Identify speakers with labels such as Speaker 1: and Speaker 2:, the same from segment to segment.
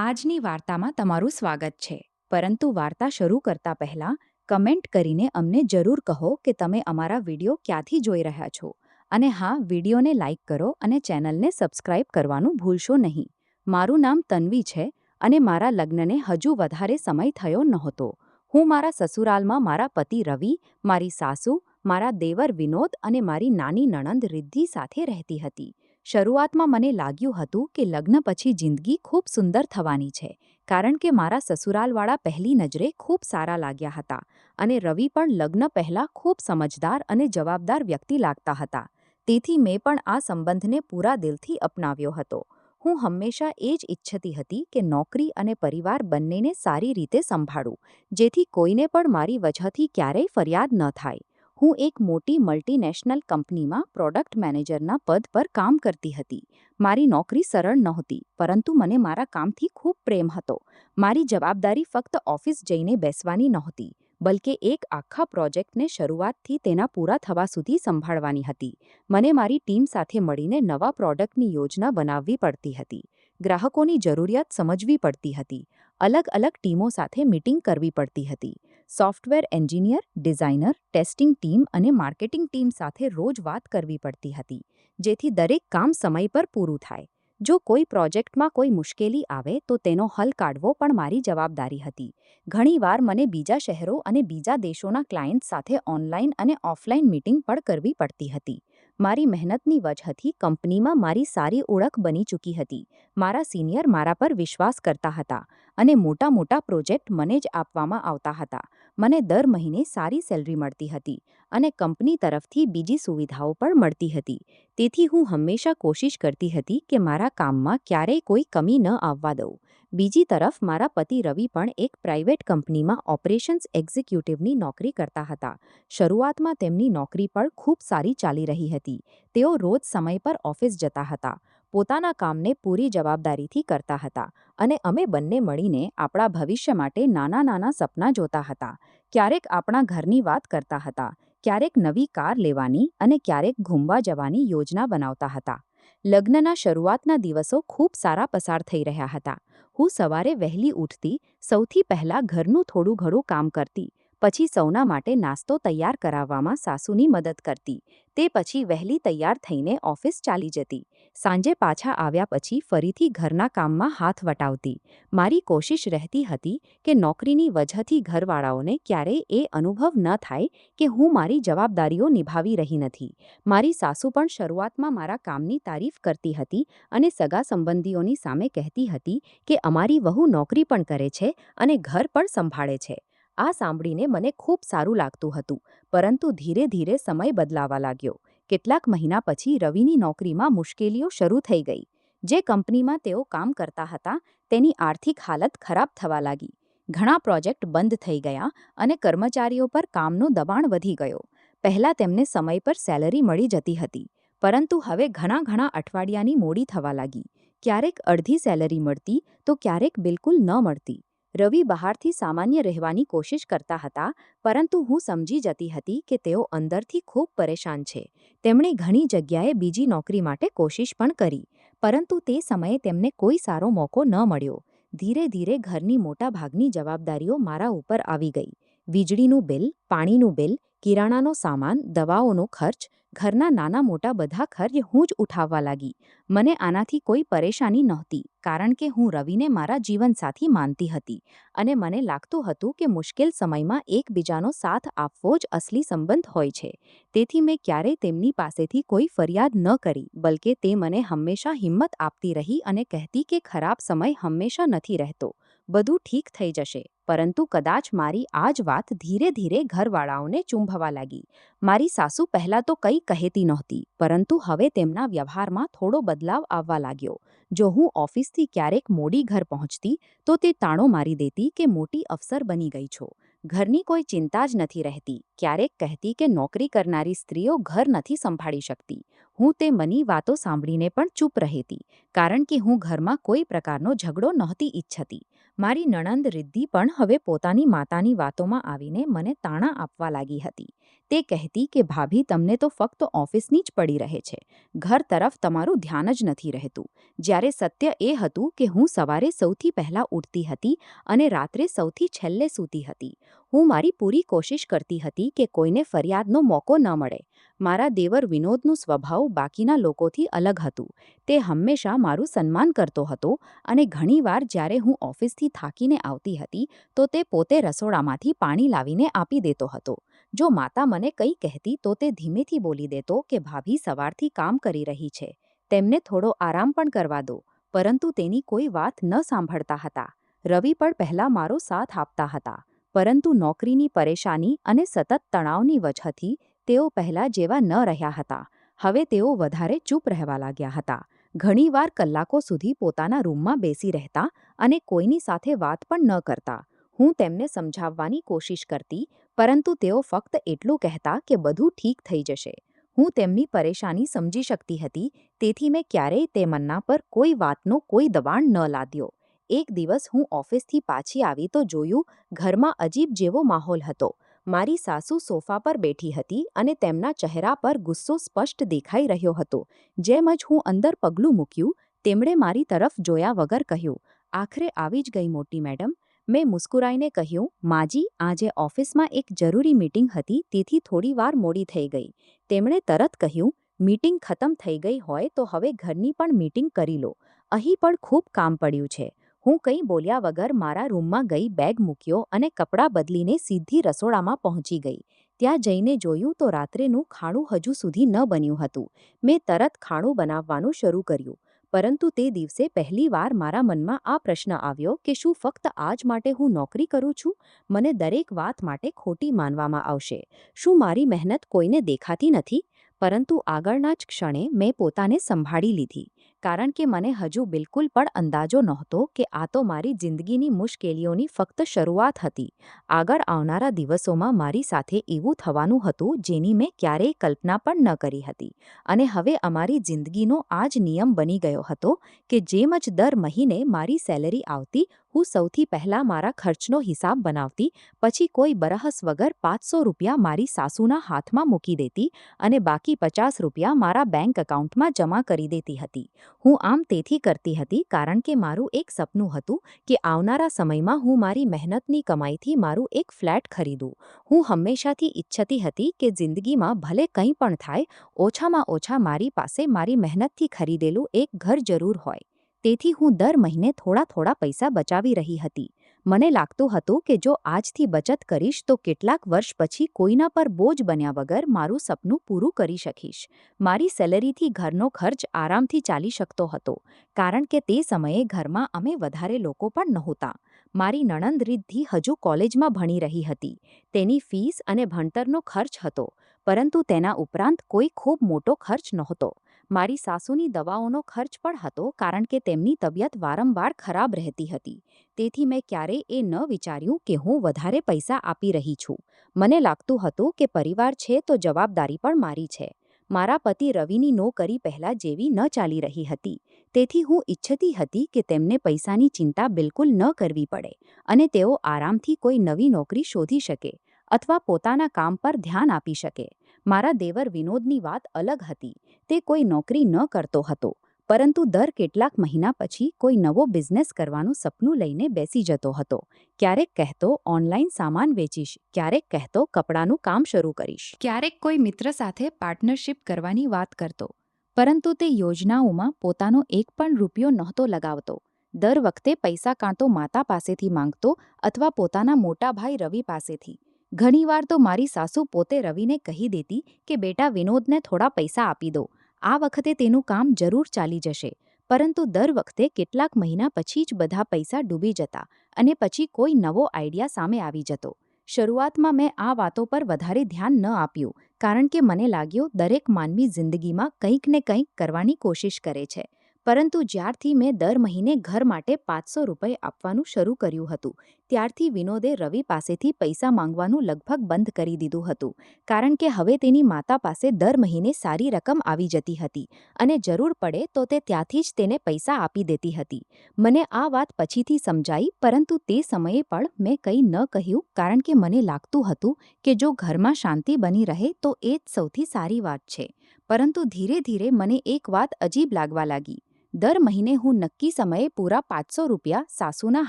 Speaker 1: આજની વાર્તામાં તમારું સ્વાગત છે. પરંતુ વાર્તા શરૂ કરતા પહેલા કમેન્ટ કરીને અમને જરૂર કહો કે તમે અમારા વિડીયો ક્યાંથી જોઈ રહ્યા છો. અને હા, વિડીયોને લાઇક કરો અને ચેનલને સબસ્ક્રાઇબ કરવાનું ભૂલશો નહીં. મારું નામ તન્વી છે અને મારા લગ્નને હજુ વધારે સમય થયો નહોતો. હું મારા સસુરાલમાં મારા પતિ રવિ, મારી સાસુ, મારા દેવર વિનોદ અને મારી નાની નણંદ રિદ્ધિ સાથે રહેતી હતી. શરૂઆતમાં મને લાગ્યું હતું કે લગ્ન પછી જિંદગી ખૂબ સુંદર થવાની છે, કારણ કે મારા સસુરાલવાળા પહેલી નજરે ખૂબ સારા લાગ્યા હતા અને રવિ પણ લગ્ન પહેલાં ખૂબ સમજદાર અને જવાબદાર વ્યક્તિ લાગતા હતા. તેથી મેં પણ આ સંબંધને પૂરા દિલથી અપનાવ્યો હતો. હું હંમેશા એ જ ઈચ્છતી હતી કે નોકરી અને પરિવાર બંનેને સારી રીતે સંભાળું, જેથી કોઈને પણ મારી વજહથી ક્યારેય ફરિયાદ ન થાય. હું એક મોટી મલ્ટીનેશનલ કંપનીમાં પ્રોડક્ટ મેનેજરના પદ પર કામ કરતી હતી. મારી નોકરી સરળ નહોતી, પરંતુ મને મારા કામથી ખૂબ પ્રેમ હતો. મારી જવાબદારી ફક્ત ઓફિસ જઈને બેસવાની નહોતી, બલકે એક આખા પ્રોજેક્ટને શરૂઆતથી તેના પૂરા થવા સુધી સંભાળવાની હતી. મને મારી ટીમ સાથે મળીને નવા પ્રોડક્ટની યોજના બનાવવી પડતી હતી, ગ્રાહકોની જરૂરિયાત સમજવી પડતી હતી, અલગ-અલગ ટીમો સાથે મીટિંગ કરવી પડતી હતી. Software engineer, designer, testing team અને માર્કેટિંગ ટીમ સાથે રોજ વાત કરવી પડતી હતી, જેથી દરેક કામ સમય પર પૂરું થાય. જો કોઈ પ્રોજેક્ટમાં કોઈ મુશ્કેલી આવે તો તેનો હલ કાઢવો પણ મારી જવાબદારી હતી. ઘણીવાર મને બીજા શહેરો અને બીજા દેશોના ક્લાયન્ટ સાથે ઓનલાઈન અને ઓફલાઈન મીટિંગ પણ કરવી પડતી હતી. મારી મહેનતની વજહથી કંપનીમાં મારી સારી ઓળખ બની ચૂકી હતી. મારા સિનિયર મારા પર વિશ્વાસ કરતા હતા અને મોટા પ્રોજેક્ટ મને જ આપવામાં આવતા હતા. મને દર મહિને સારી સેલરી મળતી હતી અને કંપની તરફથી બીજી સુવિધાઓ પણ મળતી હતી. તેથી હું હંમેશા કોશિશ કરતી હતી કે મારા કામમાં ક્યારેય કોઈ કમી ન આવવા દઉં. બીજી તરફ મારા પતિ રવિ પણ એક પ્રાઇવેટ કંપનીમાં ઓપરેશન્સ એક્ઝિક્યુટિવની નોકરી કરતા હતા. શરૂઆતમાં તેમની નોકરી પણ ખૂબ સારી ચાલી રહી હતી. તેઓ રોજ સમય પર ઓફિસ જતા હતા, પોતાના કામને પૂરી જવાબદારીથી કરતા હતા અને અમે બંને મળીને આપણા ભવિષ્ય માટે નાના સપના જોતા હતા. ક્યારેક આપણા ઘરની વાત કરતા હતા, ક્યારેક નવી કાર લેવાની અને ક્યારેક ઘૂમવા જવાની યોજના બનાવતા હતા. લગ્નના શરૂઆતના દિવસો ખૂબ સારા પસાર થઈ રહ્યા હતા. હું સવારે વહેલી ઉઠતી, સૌથી પહેલાં ઘરનું થોડું ઘણું કામ કરતી, પછી સૌના માટે નાસ્તો તૈયાર કરાવવામાં સાસુની મદદ કરતી. તે પછી વહેલી તૈયાર થઈને ઓફિસ ચાલી જતી. સાંજે પાછા આવ્યા પછી ફરીથી ઘરના કામમાં હાથ વટાવતી. મારી કોશિશ રહેતી હતી કે નોકરીની વજહથી ઘરવાળાઓને ક્યારેય એ અનુભવ ન થાય કે હું મારી જવાબદારીઓ નિભાવી રહી નથી. મારી સાસુ પણ શરૂઆતમાં મારા કામની તારીફ કરતી હતી અને સગા સંબંધીઓની સામે કહેતી હતી કે અમારી વહુ નોકરી પણ કરે છે અને ઘર પણ સંભાળે છે. આ સાંભળીને મને ખૂબ સારું લાગતું હતું, પરંતુ ધીરે ધીરે સમય બદલાવા લાગ્યો. કેટલાક મહિના પછી રવિની નોકરીમાં મુશ્કેલીઓ શરૂ થઈ ગઈ. જે કંપનીમાં તેઓ કામ કરતા હતા તેની આર્થિક હાલત ખરાબ થવા લાગી. ઘણા પ્રોજેક્ટ બંધ થઈ ગયા અને કર્મચારીઓ પર કામનું દબાણ વધી ગયો. પહેલાં તેમને સમય પર સેલરી મળી જતી હતી, પરંતુ હવે ઘણા અઠવાડિયાની મોડી થવા લાગી. ક્યારેક અડધી સેલરી મળતી તો ક્યારેક બિલકુલ ન મળતી. રવિ બહારથી સામાન્ય રહેવાની કોશિશ કરતા હતા, પરંતુ હું સમજી જતી હતી કે તેઓ અંદરથી ખૂબ પરેશાન છે. તેમણે ઘણી જગ્યાએ બીજી નોકરી માટે કોશિશ પણ કરી, પરંતુ તે સમયે તેમને કોઈ સારો મોકો ન મળ્યો. ધીરે ધીરે ઘરની મોટા ભાગની જવાબદારીઓ મારા ઉપર આવી ગઈ. વીજળીનું બિલ, પાણીનું બિલ, કિરાણાનો સામાન, દવાઓનો ખર્ચ, ઘરના નાના બધા ખર્ચ હું જ ઉઠાવવા લાગી. મને આનાથી કોઈ પરેશાની નહોતી, કારણ કે હું રવિને મારા જીવનસાથી માનતી હતી અને મને લાગતું હતું કે મુશ્કેલ સમયમાં એકબીજાનો સાથ આપવો જ અસલી સંબંધ હોય છે. તેથી મેં ક્યારેય તેમની પાસેથી કોઈ ફરિયાદ ન કરી, બલકે તે મને હંમેશા હિંમત આપતી રહી અને કહેતી કે ખરાબ સમય હંમેશા નથી રહેતો, બધું ઠીક થઈ જશે. પરંતુ કદાચ મારી આ જ વાત ધીરે ધીરે ઘરવાળાઓને ચૂંભવા લાગી. મારી સાસુ પહેલાં તો કંઈ કહેતી નહોતી, પરંતુ હવે તેમના વ્યવહારમાં થોડો બદલાવ આવવા લાગ્યો. જો હું ઓફિસથી ક્યારેક મોડી ઘર પહોંચતી તો તે તાણો મારી દેતી કે મોટી અફસર બની ગઈ છો, ઘરની કોઈ ચિંતા જ નથી રહેતી. ક્યારેક કહેતી કે નોકરી કરનારી સ્ત્રીઓ ઘર નથી સંભાળી શકતી. હું તે મની વાતો સાંભળીને પણ ચૂપ રહેતી, કારણ કે હું ઘરમાં કોઈ પ્રકારનો ઝઘડો નહોતી ઈચ્છતી. મારી નણંદ રિદ્ધિ પણ હવે પોતાની માતાની વાતોમાં આવીને મને તાણા આપવા લાગી હતી. તે કહેતી કે ભાભી, તમને તો ફક્ત ઓફિસની જ પડી રહે છે, ઘર તરફ તમારું ધ્યાન જ નથી રહેતું. જ્યારે સત્ય એ હતું કે હું સવારે સૌથી પહેલાં ઉઠતી હતી અને રાત્રે સૌથી છેલ્લે સૂતી હતી. હું મારી પૂરી કોશિશ કરતી હતી કે કોઈને ફરિયાદનો મોકો ન મળે. મારા દેવર વિનોદનું સ્વભાવ બાકીના લોકોથી અલગ હતું. તે હંમેશા મારું સન્માન કરતો હતો અને ઘણીવાર જ્યારે હું ઓફિસથી થાકીને આવતી હતી તો તે પોતે રસોડામાંથી પાણી લાવીને આપી દેતો હતો. જો માતા મને કંઈ કહેતી તો તે ધીમેથી બોલી દેતો કે ભાભી સવારથી કામ કરી રહી છે, તેમને થોડો આરામ પણ કરવા દો. પરંતુ તેની કોઈ વાત ન સાંભળતા હતા. રવિ પણ પહેલાં મારો સાથ આપતા હતા, પરંતુ નોકરીની પરેશાની અને સતત તણાવની વજહથી તેઓ પહેલાં જેવા ન રહ્યા હતા. હવે તેઓ વધારે ચૂપ રહેવા લાગ્યા હતા. ઘણીવાર કલાકો સુધી પોતાના રૂમમાં બેસી રહેતા અને કોઈની સાથે વાત પણ ન કરતા. હું તેમને સમજાવવાની કોશિશ કરતી, પરંતુ તેઓ ફક્ત એટલું કહેતા કે બધું ઠીક થઈ જશે. હું તેમની પરેશાની સમજી શકતી હતી, તેથી મેં ક્યારેય તેમના પર કોઈ વાતનો કોઈ દબાણ ન લાદ્યો. એક દિવસ હું ઓફિસથી પાછી આવી તો જોયું, ઘરમાં અજીબ જેવો માહોલ હતો. મારી સાસુ સોફા પર બેઠી હતી અને તેમના ચહેરા પર ગુસ્સો સ્પષ્ટ દેખાઈ રહ્યો હતો. જેમ જ હું અંદર પગલું મૂક્યું, તેમણે મારી તરફ જોયા વગર કહ્યું, આખરે આવી જ ગઈ મોટી મેડમ. મેં મુસ્કુરાઈને કહ્યું, માજી, આજે ઓફિસમાં એક જરૂરી મીટિંગ હતી, તેથી થોડી વાર મોડી થઈ ગઈ. તેમણે તરત કહ્યું, મીટિંગ ખતમ થઈ ગઈ હોય તો હવે ઘરની પણ મીટિંગ કરી લો. અહીં પણ ખૂબ કામ પડ્યું છે. હું કંઈ બોલ્યા વગર મારા રૂમમાં ગઈ, બેગ મૂક્યો અને કપડાં બદલીને સીધી રસોડામાં પહોંચી ગઈ. ત્યાં જઈને જોયું તો રાત્રેનું ખાણું હજુ સુધી ન બન્યું હતું. મેં તરત ખાણું બનાવવાનું શરૂ કર્યું. પરંતુ તે દિવસે પહેલીવાર મારા મનમાં આ પ્રશ્ન આવ્યો કે શું ફક્ત આજ માટે હું નોકરી કરું છું? મને દરેક વાત માટે ખોટી માનવામાં આવશે. શું મારી મહેનત કોઈને દેખાતી નથી? પરંતુ આગળના જ ક્ષણે મેં પોતાને સંભાળી લીધી, કારણ કે મને હજુ બિલકુલ પણ અંદાજો નહોતો કે આ તો મારી જિંદગીની મુશ્કેલીઓની ફક્ત શરૂઆત હતી. આગળ આવનારા દિવસોમાં મારી સાથે એવું થવાનું હતું જેની મેં ક્યારેય કલ્પના પણ ન કરી હતી. અને હવે અમારી જિંદગીનો આ જ નિયમ બની ગયો હતો કે જેમ જ દર મહિને મારી સેલેરી આવતી, હું સૌથી પહેલાં મારા ખર્ચનો હિસાબ બનાવતી, પછી કોઈ બરહસ વગર 500 રૂપિયા મારી સાસુના હાથમાં મૂકી દેતી અને બાકી 50 રૂપિયા મારા બેંક એકાઉન્ટમાં જમા કરી દેતી હતી. હું આમ તેથી કરતી હતી કારણ કે મારું એક સપનું હતું કે આવનારા સમયમાં હું મારી મહેનતની કમાઈથી મારું એક ફ્લેટ ખરીદું. હું હંમેશાથી ઈચ્છતી હતી કે જિંદગીમાં ભલે કંઈ પણ થાય, ઓછામાં ઓછા મારી પાસે મારી મહેનતથી ખરીદેલું એક ઘર જરૂર હોય. તેથી હું દર મહિને થોડા પૈસા બચાવી રહી હતી. મને લાગતું હતું કે જો આજથી બચત કરીશ તો કેટલાક વર્ષ પછી કોઈના પર બોજ બન્યા વગર મારું સપનું પૂરું કરી શકીશ. મારી સેલેરીથી ઘરનો ખર્ચ આરામથી ચાલી શકતો હતો, કારણ કે તે સમયે ઘરમાં અમે વધારે લોકો પણ નહોતા. મારી નણંદ રિદ્ધિ હજુ કોલેજમાં ભણી રહી હતી. તેની ફીસ અને ભણતરનો ખર્ચ હતો, પરંતુ તેના ઉપરાંત કોઈ ખૂબ મોટો ખર્ચ નહોતો. મારી સાસુની દવાઓનો ખર્ચ પણ હતો, કારણ કે તેમની તબિયત વારંવાર ખરાબ રહેતી હતી. તેથી મેં ક્યારેય એ ન વિચાર્યું કે હું વધારે પૈસા આપી રહી છું. મને લાગતું હતું કે પરિવાર છે તો જવાબદારી પણ મારી છે. મારા પતિ રવિની નોકરી પહેલાં જેવી ન ચાલી રહી હતી. તેથી હું ઈચ્છતી હતી કે તેમને પૈસાની ચિંતા બિલકુલ ન કરવી પડે અને તેઓ આરામથી કોઈ નવી નોકરી શોધી શકે અથવા પોતાના કામ પર ધ્યાન આપી શકે. મારા દેવર વિનોદની વાત અલગ હતી. તે કોઈ નોકરી ન કરતો હતો, પરંતુ દર કેટલાક મહિના પછી કોઈ નવો બિઝનેસ કરવાનું સપનું લઈને બેસી જતો હતો. ક્યારેક કહેતો ઓનલાઈન સામાન વેચીશ, ક્યારેક કહેતો કપડાનું કામ શરૂ કરીશ, ક્યારેક કોઈ મિત્ર સાથે પાર્ટનરશિપ કરવાની વાત કરતો. પરંતુ તે યોજનાઓમાં પોતાનો એક પણ રૂપિયો નહોતો લગાવતો. દર વખતે પૈસા કાં તો માતા પાસેથી માંગતો અથવા પોતાના મોટા ભાઈ રવિ પાસેથી. ઘણીવાર તો મારી સાસુ પોતે રવિને કહી દેતી કે બેટા, વિનોદને થોડા પૈસા આપી દો, આ વખતે તેનું કામ જરૂર ચાલી જશે. પરંતુ દર વખતે કેટલાક મહિના પછી જ બધા પૈસા ડૂબી જતા અને પછી કોઈ નવો આઈડિયા સામે આવી જતો. શરૂઆતમાં મેં આ વાતો પર વધારે ધ્યાન ન આપ્યું, કારણ કે મને લાગ્યું દરેક માનવી જિંદગીમાં કંઈક ને કંઈક કરવાની કોશિશ કરે છે, પરંતુ જ્યારથી મેં દર મહિને ઘર માટે 500 રૂપિયા આપવાનું શરૂ કર્યું હતું, ત્યારથી વિનોદે રવિ પાસેથી પૈસા માંગવાનું લગભગ બંધ કરી દીધું હતું, કારણ કે હવે તેની માતા પાસે દર મહિને સારી રકમ આવી જતી હતી અને જરૂર પડે તો તે ત્યાંથી જ તેને પૈસા આપી દેતી હતી. મને આ વાત પછીથી સમજાઈ, પરંતુ તે સમયે પણ મેં કંઈ ન કહ્યું, કારણ કે મને લાગતું હતું કે જો ઘરમાં શાંતિ બની રહે તો એ જ સૌથી સારી વાત છે. પરંતુ ધીરે ધીરે મને એક વાત અજીબ લાગવા લાગી. દર મહિને હું નક્કી સમયે પૂરા 500 રૂપિયા સાસુના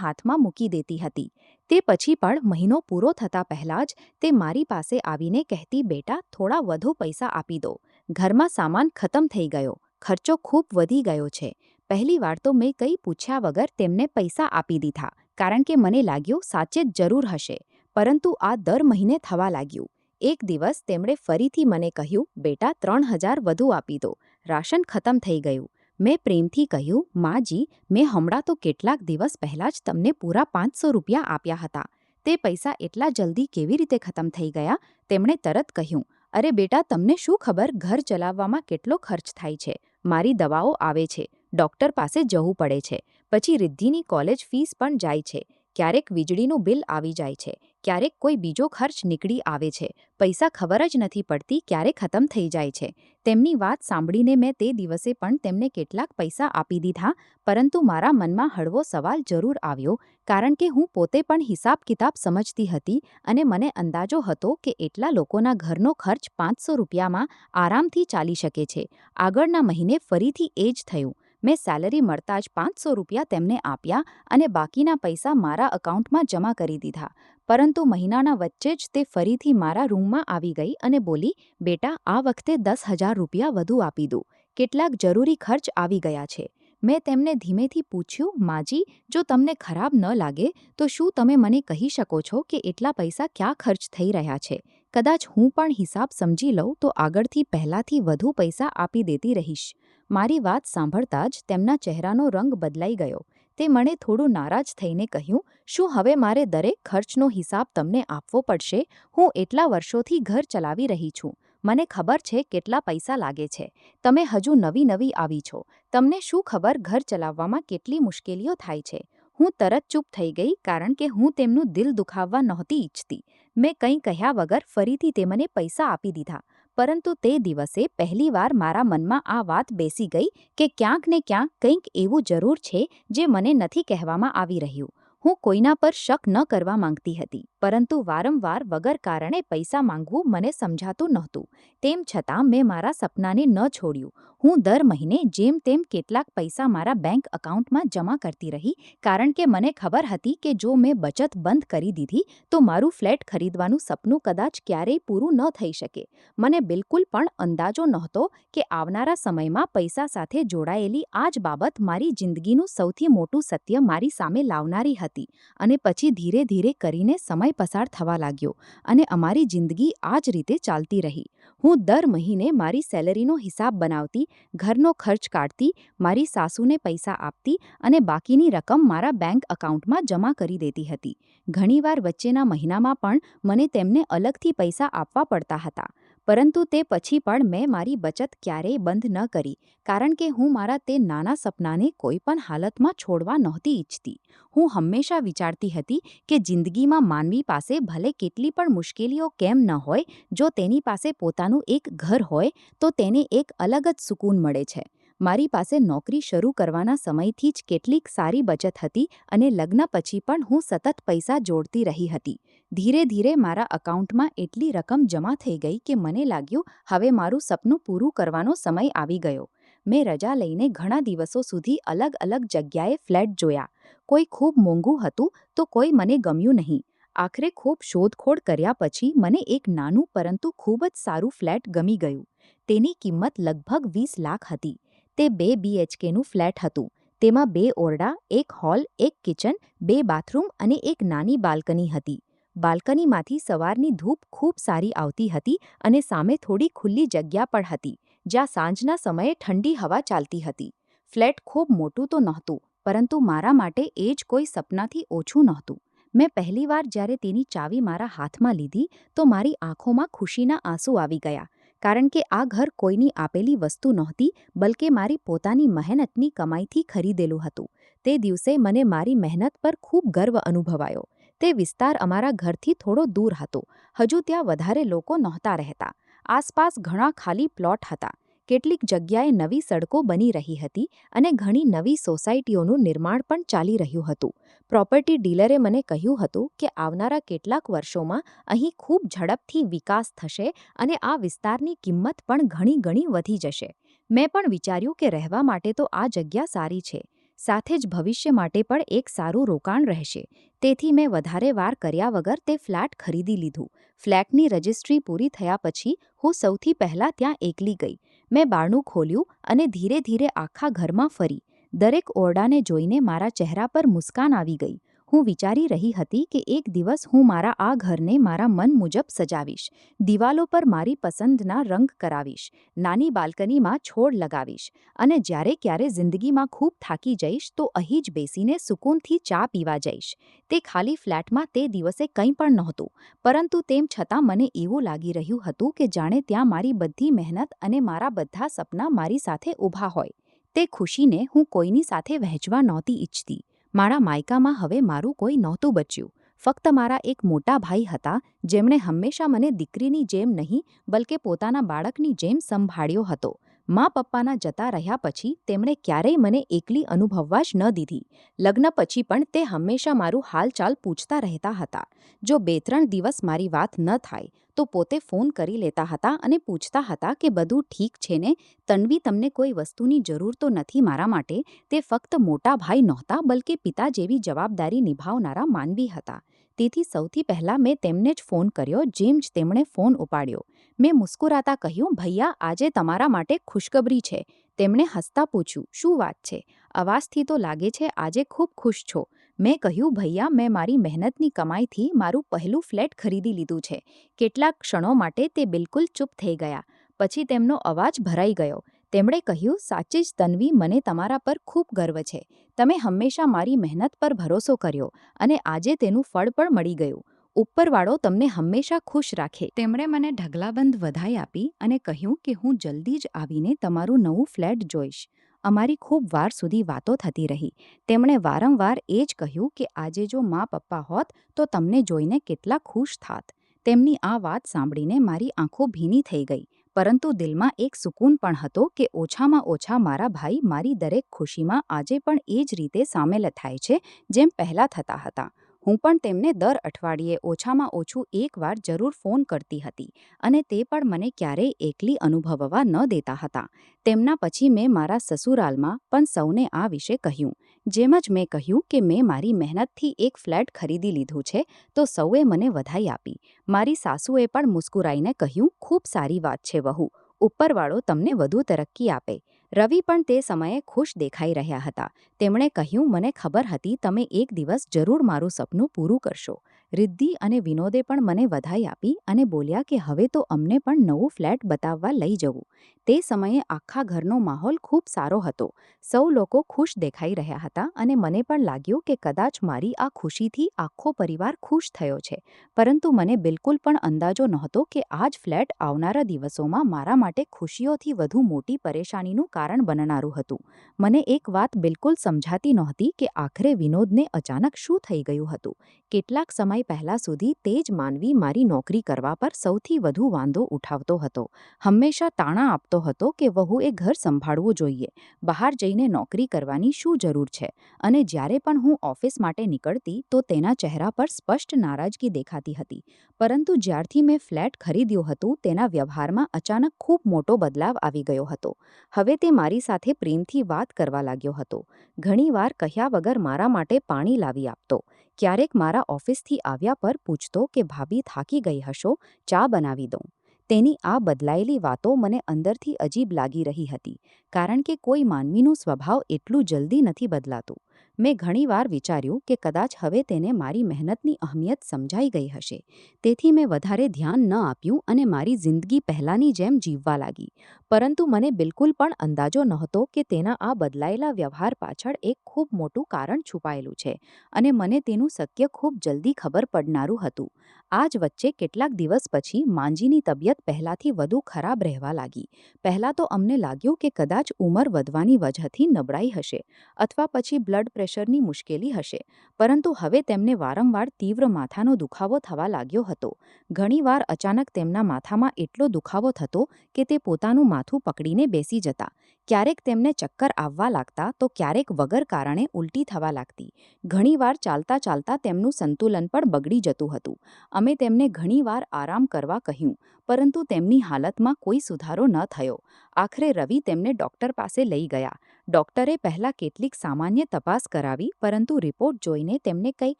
Speaker 1: હાથમાં મૂકી દેતી હતી. તે પછી પણ મહિનો પૂરો થતાં પહેલાં જ તે મારી પાસે આવીને કહેતી, બેટા, થોડા વધુ પૈસા આપી દો. ઘરમાં સામાન ખતમ થઈ ગયો, ખર્ચો ખૂબ વધી ગયો છે. પહેલીવાર તો મેં કંઈ પૂછ્યા વગર તેમને પૈસા આપી દીધા, કારણ કે મને લાગ્યું સાચે જ જરૂર હશે. પરંતુ આ દર મહિને થવા લાગ્યું. એક દિવસ તેમણે ફરીથી મને કહ્યું, બેટા, 3000 વધુ આપી દો, રાશન ખતમ થઈ ગયું. મેં પ્રેમથી કહ્યું, માજી, મેં હમણાં તો કેટલાક દિવસ પહેલાં જ તમને પૂરા 500 રૂપિયા આપ્યા હતા. તે પૈસા એટલા જલ્દી કેવી રીતે ખતમ થઈ ગયા? તેમણે તરત કહ્યું, અરે બેટા, તમને શું ખબર ઘર ચલાવવામાં કેટલો ખર્ચ થાય છે. મારી દવાઓ આવે છે, ડૉક્ટર પાસે જવું પડે છે, પછી રિદ્ધિની કોલેજ ફીસ પણ જાય છે, ક્યારેક વીજળીનું બિલ આવી જાય છે, ક્યારેક કોઈ બીજો ખર્ચ નીકળી આવે છે. પૈસા ખબર જ નથી પડતી ક્યારે ખતમ થઈ જાય છે. તેમની વાત સાંભળીને મેં તે દિવસે પણ તેમને કેટલાક પૈસા આપી દીધા, પરંતુ મારા મનમાં હળવો સવાલ જરૂર આવ્યો, કારણ કે હું પોતે પણ હિસાબ કિતાબ સમજતી હતી અને મને અંદાજો હતો કે એટલા લોકોના ઘરનો ખર્ચ 500 રૂપિયામાં આરામથી ચાલી શકે છે. આગળના મહિને ફરીથી એ જ થયું. મેં સેલરી મળતા જ 500 રૂપિયા તેમને આપ્યા અને બાકીના પૈસા મારા એકાઉન્ટમાં જમા કરી દીધા. પરંતુ મહિનાના વચ્ચે જ તે ફરીથી મારા રૂમમાં આવી ગઈ અને બોલી, બેટા, આ વખતે 10,000 રૂપિયા વધુ આપી દો. કેટલાક જરૂરી ખર્ચ આવી ગયા છે. મેં તેમને ધીમેથી પૂછ્યું, માજી, જો તમને ખરાબ ન લાગે તો શું તમે મને કહી શકો છો કે એટલા પૈસા ક્યાં ખર્ચ થઈ રહ્યા છે? કદાચ હું પણ હિસાબ સમજી લઉં તો આગળથી પહેલાંથી વધુ પૈસા આપી દેતી રહીશ. મારી વાત સાંભળતા જ તેમના ચહેરાનો રંગ બદલાઈ ગયો. તે મને થોડું નારાજ થઈને કહ્યું, શું હવે મારે દરેક ખર્ચનો હિસાબ તમને આપવો પડશે? હું એટલા વર્ષોથી ઘર ચલાવી રહી છું. મને ખબર છે કેટલા પૈસા લાગે છે. તમે હજુ નવી નવી આવી છો. તમને શું ખબર ઘર ચલાવવામાં કેટલી મુશ્કેલીઓ થાય છે? હું તરત ચૂપ થઈ ગઈ, કારણ કે હું તેમનું દિલ દુખાવવા નહોતી ઈચ્છતી. મેં કંઈ કહ્યા વગર ફરીથી તે મને પૈસા આપી દીધા. પરંતુ તે દિવસે પહેલીવાર મારા મનમાં આ વાત બેસી ગઈ કે ક્યાંક ને ક્યાંક કંઈક એવું જરૂર છે જે મને નથી કહેવામાં આવી રહ્યું. હું કોઈના પર શક ન કરવા માંગતી હતી, પરંતુ વારંવાર વગર કારણે પૈસા માંગવું મને સમજાતું નહોતું. તેમ છતાં મેં મારા સપનાને ન છોડ્યું. હું દર મહિને જેમ તેમ કેટલાક પૈસા મારા બેંક એકાઉન્ટમાં જમા કરતી રહી, કારણ કે મને ખબર હતી કે જો મેં બચત બંધ કરી દીધી તો મારું ફ્લેટ ખરીદવાનું સપનું કદાચ ક્યારેય પૂરું ન થઈ શકે. મને બિલકુલ પણ અંદાજો નહોતો કે આવનારા સમયમાં પૈસા સાથે જોડાયેલી આ જ બાબત મારી જિંદગીનું સૌથી મોટું સત્ય મારી સામે લાવનારી હતી. અને પછી ધીરે ધીરે કરીને સમય પસાર થવા લાગ્યો અને અમારી જિંદગી આ જ રીતે ચાલતી રહી. હું દર મહિને મારી સેલરીનો હિસાબ બનાવતી, ઘરનો ખર્ચ કાઢતી, મારી સાસુને પૈસા આપતી અને બાકીની રકમ મારા બેંક એકાઉન્ટમાં જમા કરી દેતી હતી. ઘણીવાર વચ્ચેના મહિનામાં પણ મને તેમને અલગથી પૈસા આપવા પડતા હતા. પરંતુ તે પછી પણ મેં મારી બચત ક્યારેય બંધ ન કરી, કારણ કે હું મારા તે નાના સપનાને કોઈ પણ હાલતમાં છોડવા નહોતી ઈચ્છતી. હું હંમેશા વિચારતી હતી કે જિંદગીમાં માનવી પાસે ભલે કેટલી પણ મુશ્કેલીઓ કેમ ન હોય, જો તેની પાસે પોતાનું એક ઘર હોય તો તેને એક અલગ જ સુકૂન મળે છે. મારી પાસે નોકરી શરૂ કરવાના સમયથી જ કેટલીક સારી બચત હતી અને લગ્ન પછી પણ હું સતત પૈસા જોડતી રહી હતી. ધીરે ધીરે મારા એકાઉન્ટમાં એટલી રકમ જમા થઈ ગઈ કે મને લાગ્યું હવે મારું સપનું પૂરું કરવાનો સમય આવી ગયો. મેં રજા લઈને ઘણા દિવસો સુધી અલગ અલગ જગ્યાએ ફ્લેટ જોયા. કોઈ ખૂબ મોંઘું હતું તો કોઈ મને ગમ્યું નહીં. આખરે ખૂબ શોધખોળ કર્યા પછી મને એક નાનું પરંતુ ખૂબ જ સારું ફ્લેટ ગમી ગયું. તેની કિંમત લગભગ 20 લાખ હતી. તે 2 BHKનું ફ્લેટ હતું. તેમાં 2 ઓરડા, એક હોલ, એક કિચન, 2 બાથરૂમ અને એક નાની બાલ્કની હતી. બાલ્કનીમાંથી સવારની ધૂપ ખૂબ સારી આવતી હતી અને સામે થોડી ખુલ્લી જગ્યા પણ હતી, જ્યાં સાંજના સમયે ઠંડી હવા ચાલતી હતી. ફ્લેટ ખૂબ મોટું તો નહોતું, પરંતુ મારા માટે એ જ કોઈ સપનાથી ઓછું નહોતું. મેં પહેલીવાર જ્યારે તેની ચાવી મારા હાથમાં લીધી તો મારી આંખોમાં ખુશીના આંસુ આવી ગયા, કારણ કે આ ઘર કોઈની આપેલી વસ્તુ નહોતી, બલકે મારી પોતાની મહેનતની કમાઈથી ખરીદેલું હતું. તે દિવસે મને મારી મહેનત પર ખૂબ ગર્વ અનુભવાયો. તે વિસ્તાર અમારા ઘરથી થોડો દૂર હતો. હજુ ત્યાં વધારે લોકો નહોતા રહેતા. આસપાસ ઘણા ખાલી પ્લોટ હતા. કેટલીક જગ્યાએ નવી સડકો બની રહી હતી અને ઘણી નવી સોસાયટીઓનું નિર્માણ પણ ચાલી રહ્યું હતું. પ્રોપર્ટી ડીલરે મને કહ્યું હતું કે આવનારા કેટલાક વર્ષોમાં અહીં ખૂબ ઝડપથી વિકાસ થશે અને આ વિસ્તારની કિંમત પણ ઘણી ગણી વધી જશે. મેં પણ વિચાર્યું કે રહેવા માટે તો આ જગ્યા સારી છે, સાથે જ ભવિષ્ય માટે પણ એક સારું રોકાણ રહેશે. તેથી મેં વધારે વાર કર્યા વગર તે ફ્લેટ ખરીદી લીધું. ફ્લેટની રજિસ્ટ્રી પૂરી થયા પછી હું સૌથી પહેલાં ત્યાં એકલી ગઈ. મેં બારણું ખોલ્યું અને ધીરે ધીરે આખા ઘરમાં ફરી. દરેક ઓરડાને જોઈને મારા ચહેરા પર મુસ્કાન આવી ગઈ. હું વિચારી રહી હતી કે એક દિવસ હું મારા આ ઘરને મારા મન મુજબ સજાવીશ. દિવાલો પર મારી પસંદના રંગ કરાવીશ, નાની બાલ્કનીમાં છોડ લગાવીશ અને જ્યારે ક્યારે જિંદગીમાં ખૂબ થાકી જઈશ તો અહીં જ બેસીને સુકૂનથી ચા પીવા જઈશ. તે ખાલી ફ્લેટમાં તે દિવસે કંઈ પણ નહોતું, પરંતુ તેમ છતાં મને એવું લાગી રહ્યું હતું કે જાણે ત્યાં મારી બધી મહેનત અને મારા બધા સપના મારી સાથે ઊભા હોય. તે ખુશીને હું કોઈની સાથે વહેંચવા નહોતી ઈચ્છતી. મારા માયકામાં હવે મારું કોઈ નહોતું બચ્યું. ફક્ત મારા એક મોટા ભાઈ હતા, જેમણે હંમેશા મને દીકરીની જેમ નહીં, બલકે પોતાના બાળકની જેમ સંભાળ્યો હતો. મા-પપ્પાના જતા રહ્યા પછી તેમણે ક્યારેય મને એકલી અનુભવવા જ ન દીધી. લગ્ન પછી પણ તે હંમેશા મારું હાલચાલ પૂછતા રહેતા હતા. જો 2-3 દિવસ મારી વાત ન થાય તો પોતે ફોન કરી લેતા હતા અને પૂછતા હતા કે બધું ઠીક છે ને, તન્વી, તમને કોઈ વસ્તુની જરૂર તો નથી મારા માટે. તે ફક્ત મોટા ભાઈ નહોતા, બલકે પિતા જેવી જવાબદારી નિભાવનારા માનવી હતા. તેથી સૌથી પહેલાં મેં તેમને જ ફોન કર્યો. જેમ જ તેમણે ફોન ઉપાડ્યો, મેં મુસ્કુરાતા કહ્યું, ભૈયા, આજે તમારા માટે ખુશખબરી છે. તેમણે હસતા પૂછ્યું, શું વાત છે? અવાજથી તો લાગે છે આજે ખૂબ ખુશ છો. મેં કહ્યું, ભૈયા, મેં મારી મહેનતની કમાઈથી મારું પહેલું ફ્લેટ ખરીદી લીધું છે. કેટલાક ક્ષણો માટે તે બિલકુલ ચૂપ થઈ ગયા. પછી તેમનો અવાજ ભરાઈ ગયો. તેમણે કહ્યું, સાચી જ તન્વી, મને તમારા પર ખૂબ ગર્વ છે. તમે હંમેશા મારી મહેનત પર ભરોસો કર્યો અને આજે તેનું ફળ પણ મળી ગયું. ઉપરવાળો તમને હંમેશા ખુશ રાખે. તેમણે મને ઢગલાબંધ વધાઈ આપી અને કહ્યું કે હું જલ્દી જ આવીને તમારું નવું ફ્લેટ જોઈશ. અમારી ખૂબ વાર સુધી વાતો થતી રહી. તેમણે વારંવાર એ જ કહ્યું કે આજે જો મા-પપ્પા હોત તો તમને જોઈને કેટલા ખુશ થાત. તેમની આ વાત સાંભળીને મારી આંખો ભીની થઈ ગઈ, પરંતુ દિલમાં એક સુકૂન પણ હતો કે ઓછામાં ઓછા મારા ભાઈ મારી દરેક ખુશીમાં આજે પણ એ જ રીતે સામેલ થાય છે જેમ પહેલાં થતા હતા. હું પણ તેમને દર અઠવાડિયે ઓછામાં ઓછું એકવાર જરૂર ફોન કરતી હતી અને તે પણ મને ક્યારેય એકલી અનુભવવા ન દેતા હતા. તેમના પછી મેં મારા સસુરાલમાં પણ સૌને આ વિશે કહ્યું. જેમ જ મેં કહ્યું કે મેં મારી મહેનતથી એક ફ્લેટ ખરીદી લીધું છે તો સૌએ મને વધાઈ આપી. મારી સાસુએ પણ મુસ્કુરાઈને કહ્યું, ખૂબ સારી વાત છે વહુ, ઉપરવાળો તમને વધુ તરક્કી આપે. રવિ પણ તે સમયે ખુશ દેખાઈ રહ્યા હતા. તેમણે કહ્યું, મને ખબર હતી તમે એક દિવસ જરૂર મારું સપનું પૂરું કરશો. રિદ્ધિ અને વિનોદે પણ મને વધાઈ આપી અને બોલ્યા કે હવે તો અમને પણ નવું ફ્લેટ બતાવવા લઈ જવું. તે સમયે આખા ઘરનો માહોલ ખૂબ સારો હતો. સૌ લોકો ખુશ દેખાઈ રહ્યા હતા અને મને પણ લાગ્યું કે કદાચ મારી આ ખુશીથી આખો પરિવાર ખુશ થયો છે. પરંતુ મને બિલકુલ પણ અંદાજો નહોતો કે આ જ ફ્લેટ આવનારા દિવસોમાં મારા માટે ખુશીઓથી વધુ મોટી પરેશાનીનું કારણ બનનારું હતું. મને એક વાત બિલકુલ સમજાતી નહોતી કે આખરે વિનોદને અચાનક શું થઈ ગયું હતું. કેટલાક સમય પહેલા સુધી તે જ માનવી મારી નોકરી કરવા પર સૌથી વધુ વાંધો ઉઠાવતો હતો. હંમેશા તાણા આપતો હતો કે વહુએ ઘર સંભાળવું જોઈએ, બહાર જઈને નોકરી કરવાની શું જરૂર છે. અને જ્યારે પણ હું ઓફિસ માટે નીકળતી તો તેના ચહેરા પર સ્પષ્ટ નારાજગી દેખાતી હતી. પરંતુ જ્યારથી મેં ફ્લેટ ખરીદ્યું હતું તેના વ્યવહારમાં અચાનક ખૂબ મોટો બદલાવ આવી ગયો હતો. હવે તે મારી સાથે પ્રેમથી વાત કરવા લાગ્યો હતો. ઘણીવાર કહ્યા વગર મારા માટે પાણી લાવી આપતો. ક્યારેક મારા ઓફિસથી આવ્યા પર પૂછતો કે ભાભી, થાકી ગઈ હશો, ચા બનાવી દઉં. તેની આ બદલાયેલી વાતો મને અંદરથી અજીબ લાગી રહી હતી, કારણ કે કોઈ માનવીનું સ્વભાવ એટલું જલ્દી નથી બદલાતું. મેં ઘણીવાર વિચાર્યું કે કદાચ હવે તેને મારી મહેનતની અહમિયત સમજાઈ ગઈ હશે. તેથી મેં વધારે ધ્યાન ન આપ્યું અને મારી જિંદગી પહેલાંની જેમ જીવવા લાગી. પરંતુ મને બિલકુલ પણ અંદાજો નહોતો કે તેના આ બદલાયેલા વ્યવહાર પાછળ એક ખૂબ મોટું કારણ છુપાયેલું છે અને મને તેનું સત્ય ખૂબ જલ્દી ખબર પડનારું હતું. આ જ વચ્ચે કેટલાક દિવસ પછી માંજીની તબિયત પહેલાંથી વધુ ખરાબ રહેવા લાગી. પહેલાં તો અમને લાગ્યું કે કદાચ ઉંમર વધવાની વજહથી નબળાઈ હશે અથવા પછી બ્લડ પ્રેશરની મુશ્કેલી હશે, પરંતુ હવે તેમને વારંવાર તીવ્ર માથાનો દુખાવો થવા લાગ્યો હતો. ઘણીવાર અચાનક તેમના માથામાં એટલો દુખાવો થતો કે તે પોતાનું માથું પકડીને બેસી જતા. ક્યારેક તેમને ચક્કર આવવા લાગતા તો ક્યારેક વગર કારણે ઉલટી થવા લાગતી. ઘણીવાર ચાલતા ચાલતા તેમનું સંતુલન પણ બગડી જતું હતું. અમે તેમને ઘણીવાર આરામ કરવા કહ્યું, પરંતુ તેમની હાલતમાં કોઈ સુધારો ન થયો. આખરે રવિ તેમને ડૉક્ટર પાસે લઈ ગયા. ડૉક્ટરે પહેલાં કેટલીક સામાન્ય તપાસ કરાવી, પરંતુ રિપોર્ટ જોઈને તેમને કંઈક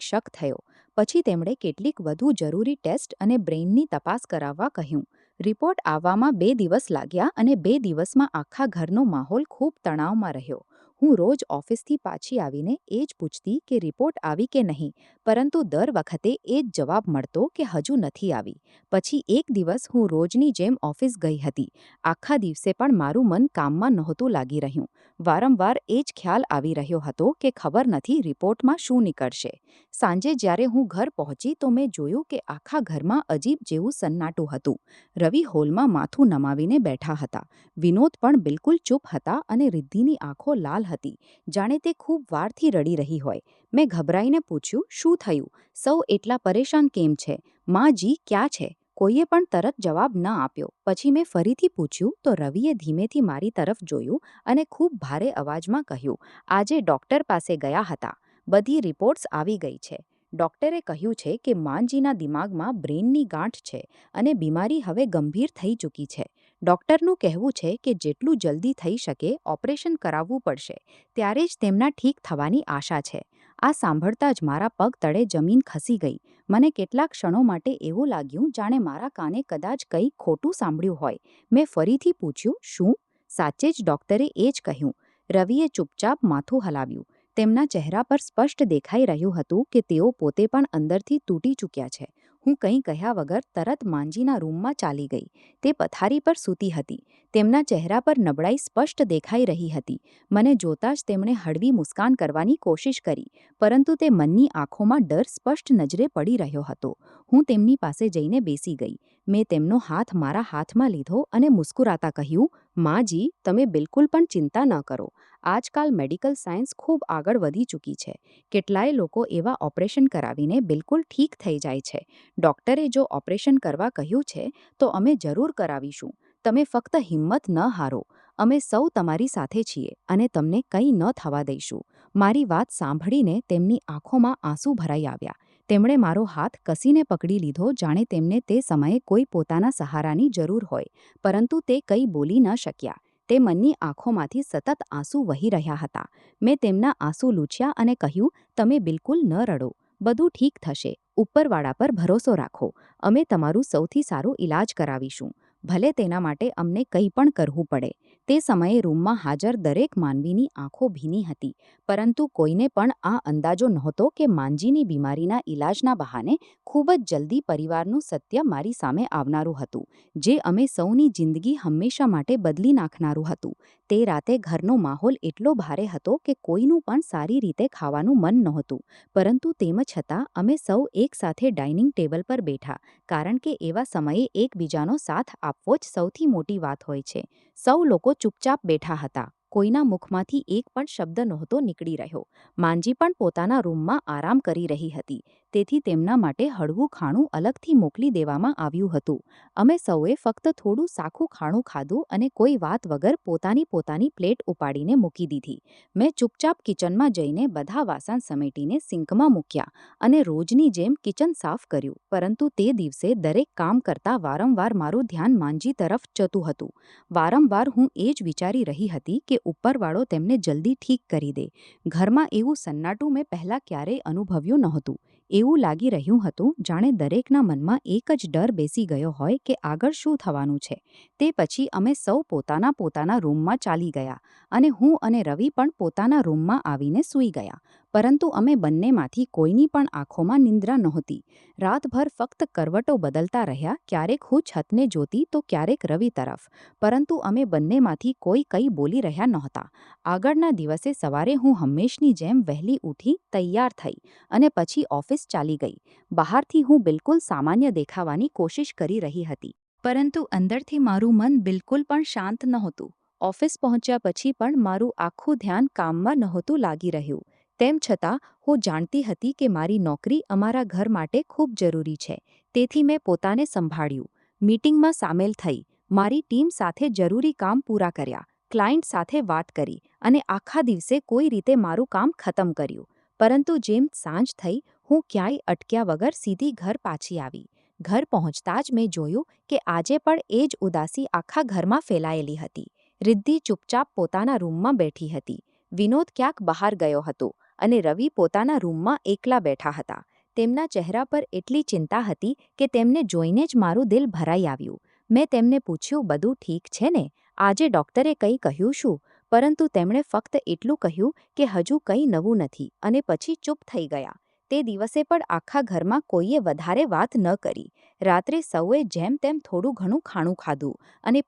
Speaker 1: શક થયો. પછી તેમણે કેટલીક વધુ જરૂરી ટેસ્ટ અને બ્રેઇનની તપાસ કરાવવા કહ્યું. રિપોર્ટ આવવામાં 2 દિવસ લાગ્યા અને 2 દિવસમાં આખા ઘરનો માહોલ ખૂબ તણાવમાં રહ્યો. હું રોજ ઓફિસથી પાછી આવીને એ જ પૂછતી કે રિપોર્ટ આવી કે નહીં, પરંતુ દર વખતે એ જ જવાબ મળતો કે હજુ નથી આવી. પછી એક દિવસ હું રોજની જેમ ઓફિસ ગઈ હતી. આખા દિવસે પણ મારું મન કામમાં નહોતું લાગી રહ્યું. વારંવાર એ જ ખ્યાલ આવી રહ્યો હતો કે ખબર નથી રિપોર્ટમાં શું નીકળશે. સાંજે જ્યારે હું ઘર પહોંચી તો મેં જોયું કે આખા ઘરમાં અજીબ જેવું સન્નાટું હતું. રવિ હોલમાં માથું નમાવીને બેઠા હતા. વિનોદ પણ બિલકુલ ચૂપ હતા અને રિદ્ધિની આંખો લાલ હતી, જાણે તે ખૂબ વારથી રડી રહી હોય. મેં ગભરાઈને પૂછ્યું, શું થયું? સૌ એટલા પરેશાન કેમ છે? માં જી ક્યાં છે? કોઈએ પણ તરત જવાબ ન આપ્યો. પછી મેં ફરીથી પૂછ્યું તો રવિએ ધીમેથી મારી તરફ જોયું અને ખૂબ ભારે અવાજમાં કહ્યું, આજે ડૉક્ટર પાસે ગયા હતા. બધી રિપોર્ટ્સ આવી ગઈ છે. ડૉક્ટરે કહ્યું છે કે માંજીના દિમાગમાં બ્રેઇનની ગાંઠ છે અને બીમારી હવે ગંભીર થઈ ચૂકી છે. ડૉક્ટરનું કહેવું છે કે જેટલું જલ્દી થઈ શકે ઓપરેશન કરાવવું પડશે. ત્યારે જ તેમના ઠીક થવાની આશા છે. આ સાંભળતા જ મારા પગ તળે જમીન ખસી ગઈ. મને કેટલાક ક્ષણો માટે એવું લાગ્યું જાણે મારા કાને કદાચ કંઈ ખોટું સાંભળ્યું હોય. મેં ફરીથી પૂછ્યું, શું? સાચે જ ડૉક્ટરે એ જ કહ્યું. રવિએ ચૂપચાપ માથું હલાવ્યું. તેમના ચહેરા પર સ્પષ્ટ દેખાઈ રહ્યું હતું કે તેઓ પોતે પણ અંદરથી તૂટી ચૂક્યા છે. હું કંઈ કહ્યા વગર તરત માંજીના રૂમમાં ચાલી ગઈ. તે પથારી પર સૂતી હતી. તેમના ચહેરા પર નબળાઈ સ્પષ્ટ દેખાઈ રહી હતી. મને જોતાં જ તેમણે હળવી મુસ્કાન કરવાની કોશિશ કરી, પરંતુ તે મનની આંખોમાં ડર સ્પષ્ટ નજરે પડી રહ્યો હતો. હું તેમની પાસે જઈને બેસી ગઈ. મેં તેમનો હાથ મારા હાથમાં લીધો અને મુસ્કુરાતા કહ્યું, માજી, તમે બિલકુલ પણ ચિંતા ન કરો. આજકાલ મેડિકલ સાયન્સ ખૂબ આગળ વધી ચૂકી છે. કેટલાય લોકો એવા ઓપરેશન કરાવીને બિલકુલ ઠીક થઈ જાય છે. ડૉક્ટરે જો ઓપરેશન કરવા કહ્યું છે તો અમે જરૂર કરાવીશું. તમે ફક્ત હિંમત ન હારો. અમે સૌ તમારી સાથે છીએ અને તમને કંઈ ન થવા દઈશું. મારી વાત સાંભળીને તેમની આંખોમાં આંસુ ભરાઈ આવ્યા. તેમણે મારો હાથ કસીને પકડી લીધો, જાણે તેમને તે સમયે કોઈ પોતાના સહારાની જરૂર હોય, પરંતુ તે કંઈ બોલી ન શક્યા. તે મનની આંખોમાંથી સતત આંસુ વહી રહ્યા હતા. મેં તેમના આંસુ લૂછ્યા અને કહ્યું, તમે બિલકુલ ન રડો. બધું ઠીક થશે. ઉપરવાળા પર ભરોસો રાખો. અમે તમારું સૌથી સારું ઈલાજ કરાવીશું. ભલે તેના માટે અમને કંઈ પણ કરવું પડે. તે સમયે રૂમમાં હાજર દરેક માનવીની આંખો ભીની હતી, પરંતુ કોઈને પણ આ અંદાજો નહોતો કે માંજીની બીમારીના ઈલાજના બહાને ખૂબ જ જલ્દી પરિવારનું સત્ય મારી સામે આવનારું હતું, જે અમે સૌની જિંદગી હંમેશા માટે બદલી નાખનારું હતું. તે રાતે ઘરનો માહોલ એટલો ભારે હતો કે કોઈનું પણ સારી રીતે ખાવાનું મન નહોતું, પરંતુ તેમ છતાં અમે સૌ એકસાથે ડાઇનિંગ ટેબલ પર બેઠા, કારણ કે એવા સમયે એકબીજાનો સાથ આપવો જ સૌથી મોટી વાત હોય છે. સૌ લોકો ચૂપચાપ બેઠા હતા. કોઈના મુખમાંથી એક પણ શબ્દ નહોતો નીકળી રહ્યો. માંજી પણ પોતાના રૂમમાં આરામ કરી રહી હતી, તેથી તેમના માટે હળવું ખાણું અલગથી મોકલી દેવામાં આવ્યું હતું. અમે સૌએ ફક્ત થોડું સાખું ખાણું ખાધું અને કોઈ વાત વગર પોતાની પ્લેટ ઉપાડીને મૂકી દીધી. મેં ચૂપચાપ કિચનમાં જઈને બધા વાસણ સમેટીને સિંકમાં મૂક્યા અને રોજની જેમ કિચન સાફ કર્યું, પરંતુ તે દિવસે દરેક કામ કરતાં વારંવાર મારું ધ્યાન માંજી તરફ જતું હતું. વારંવાર હું એ જ વિચારી રહી હતી કે ઉપરવાળો તેમને જલ્દી ઠીક કરી દે. ઘરમાં એવું સન્નાટું મેં પહેલાં ક્યારેય અનુભવ્યું નહોતું. એવું લાગી રહ્યું હતું જાણે દરેકના મનમાં એક જ ડર બેસી ગયો હોય કે આગળ શું થવાનું છે. તે પછી અમે સૌ પોતાના રૂમમાં ચાલી ગયા અને હું અને રવિ પણ પોતાના રૂમમાં આવીને સૂઈ ગયા. પરંતુ અમે બંનેમાંથી કોઈની પણ આંખોમાં નિંદ્રા નહોતી. રાતભર ફક્ત કરવટો બદલતા રહ્યા, ક્યારેક હું છતને જોતી તો ક્યારેક રવિ તરફ, પરંતુ અમે બંનેમાંથી કોઈ કંઈ બોલી રહ્યા નહોતા. આગળના દિવસે સવારે હું હંમેશની જેમ વહેલી ઉઠી, તૈયાર થઈ અને પછી ઓફિસ ચાલી ગઈ. બહારથી હું બિલકુલ સામાન્ય દેખાવાની કોશિશ કરી રહી હતી, પરંતુ અંદરથી મારું મન બિલકુલ પણ શાંત નહોતું. ઓફિસ પહોંચ્યા પછી પણ મારું આખું ધ્યાન કામમાં નહોતું લાગી રહ્યું. તેમ છતાં હું જાણતી હતી કે મારી નોકરી અમારા ઘર માટે ખૂબ જરૂરી છે. તેથી મેં પોતાને સંભાળ્યું, મીટિંગમાં સામેલ થઈ, મારી ટીમ સાથે જરૂરી કામ પૂરા કર્યા, ક્લાયન્ટ સાથે વાત કરી અને આખા દિવસે કોઈ રીતે મારું કામ ખતમ કર્યું. પરંતુ જેમ સાંજ થઈ, હું ક્યાંય અટક્યા વગર સીધી ઘર પાછી આવી. ઘર પહોંચતા જ મેં જોયું કે આજે પણ એ જ ઉદાસી આખા ઘરમાં ફેલાયેલી હતી. રિદ્ધિ ચૂપચાપ પોતાના રૂમમાં બેઠી હતી. વિનોદ ક્યાંક બહાર ગયો હતો અને રવિ પોતાના રૂમમાં એકલા બેઠા હતા. તેમના ચહેરા પર એટલી ચિંતા હતી કે તેમને જોઈને જ મારું દિલ ભરાઈ આવ્યું. મેં તેમને પૂછ્યું, બધું ઠીક છે ને? આજે ડૉક્ટરે કંઈ કહ્યું શું? પરંતુ તેમણે ફક્ત એટલું કહ્યું કે હજુ કંઈ નવું નથી અને પછી ચૂપ થઈ ગયા. તે દિવસે પણ આખા ઘરમાં કોઈએ વધારે વાત ન કરી. રાત્રે સૌએ જેમ તેમ થોડું ઘણું ખાણું ખાધું અને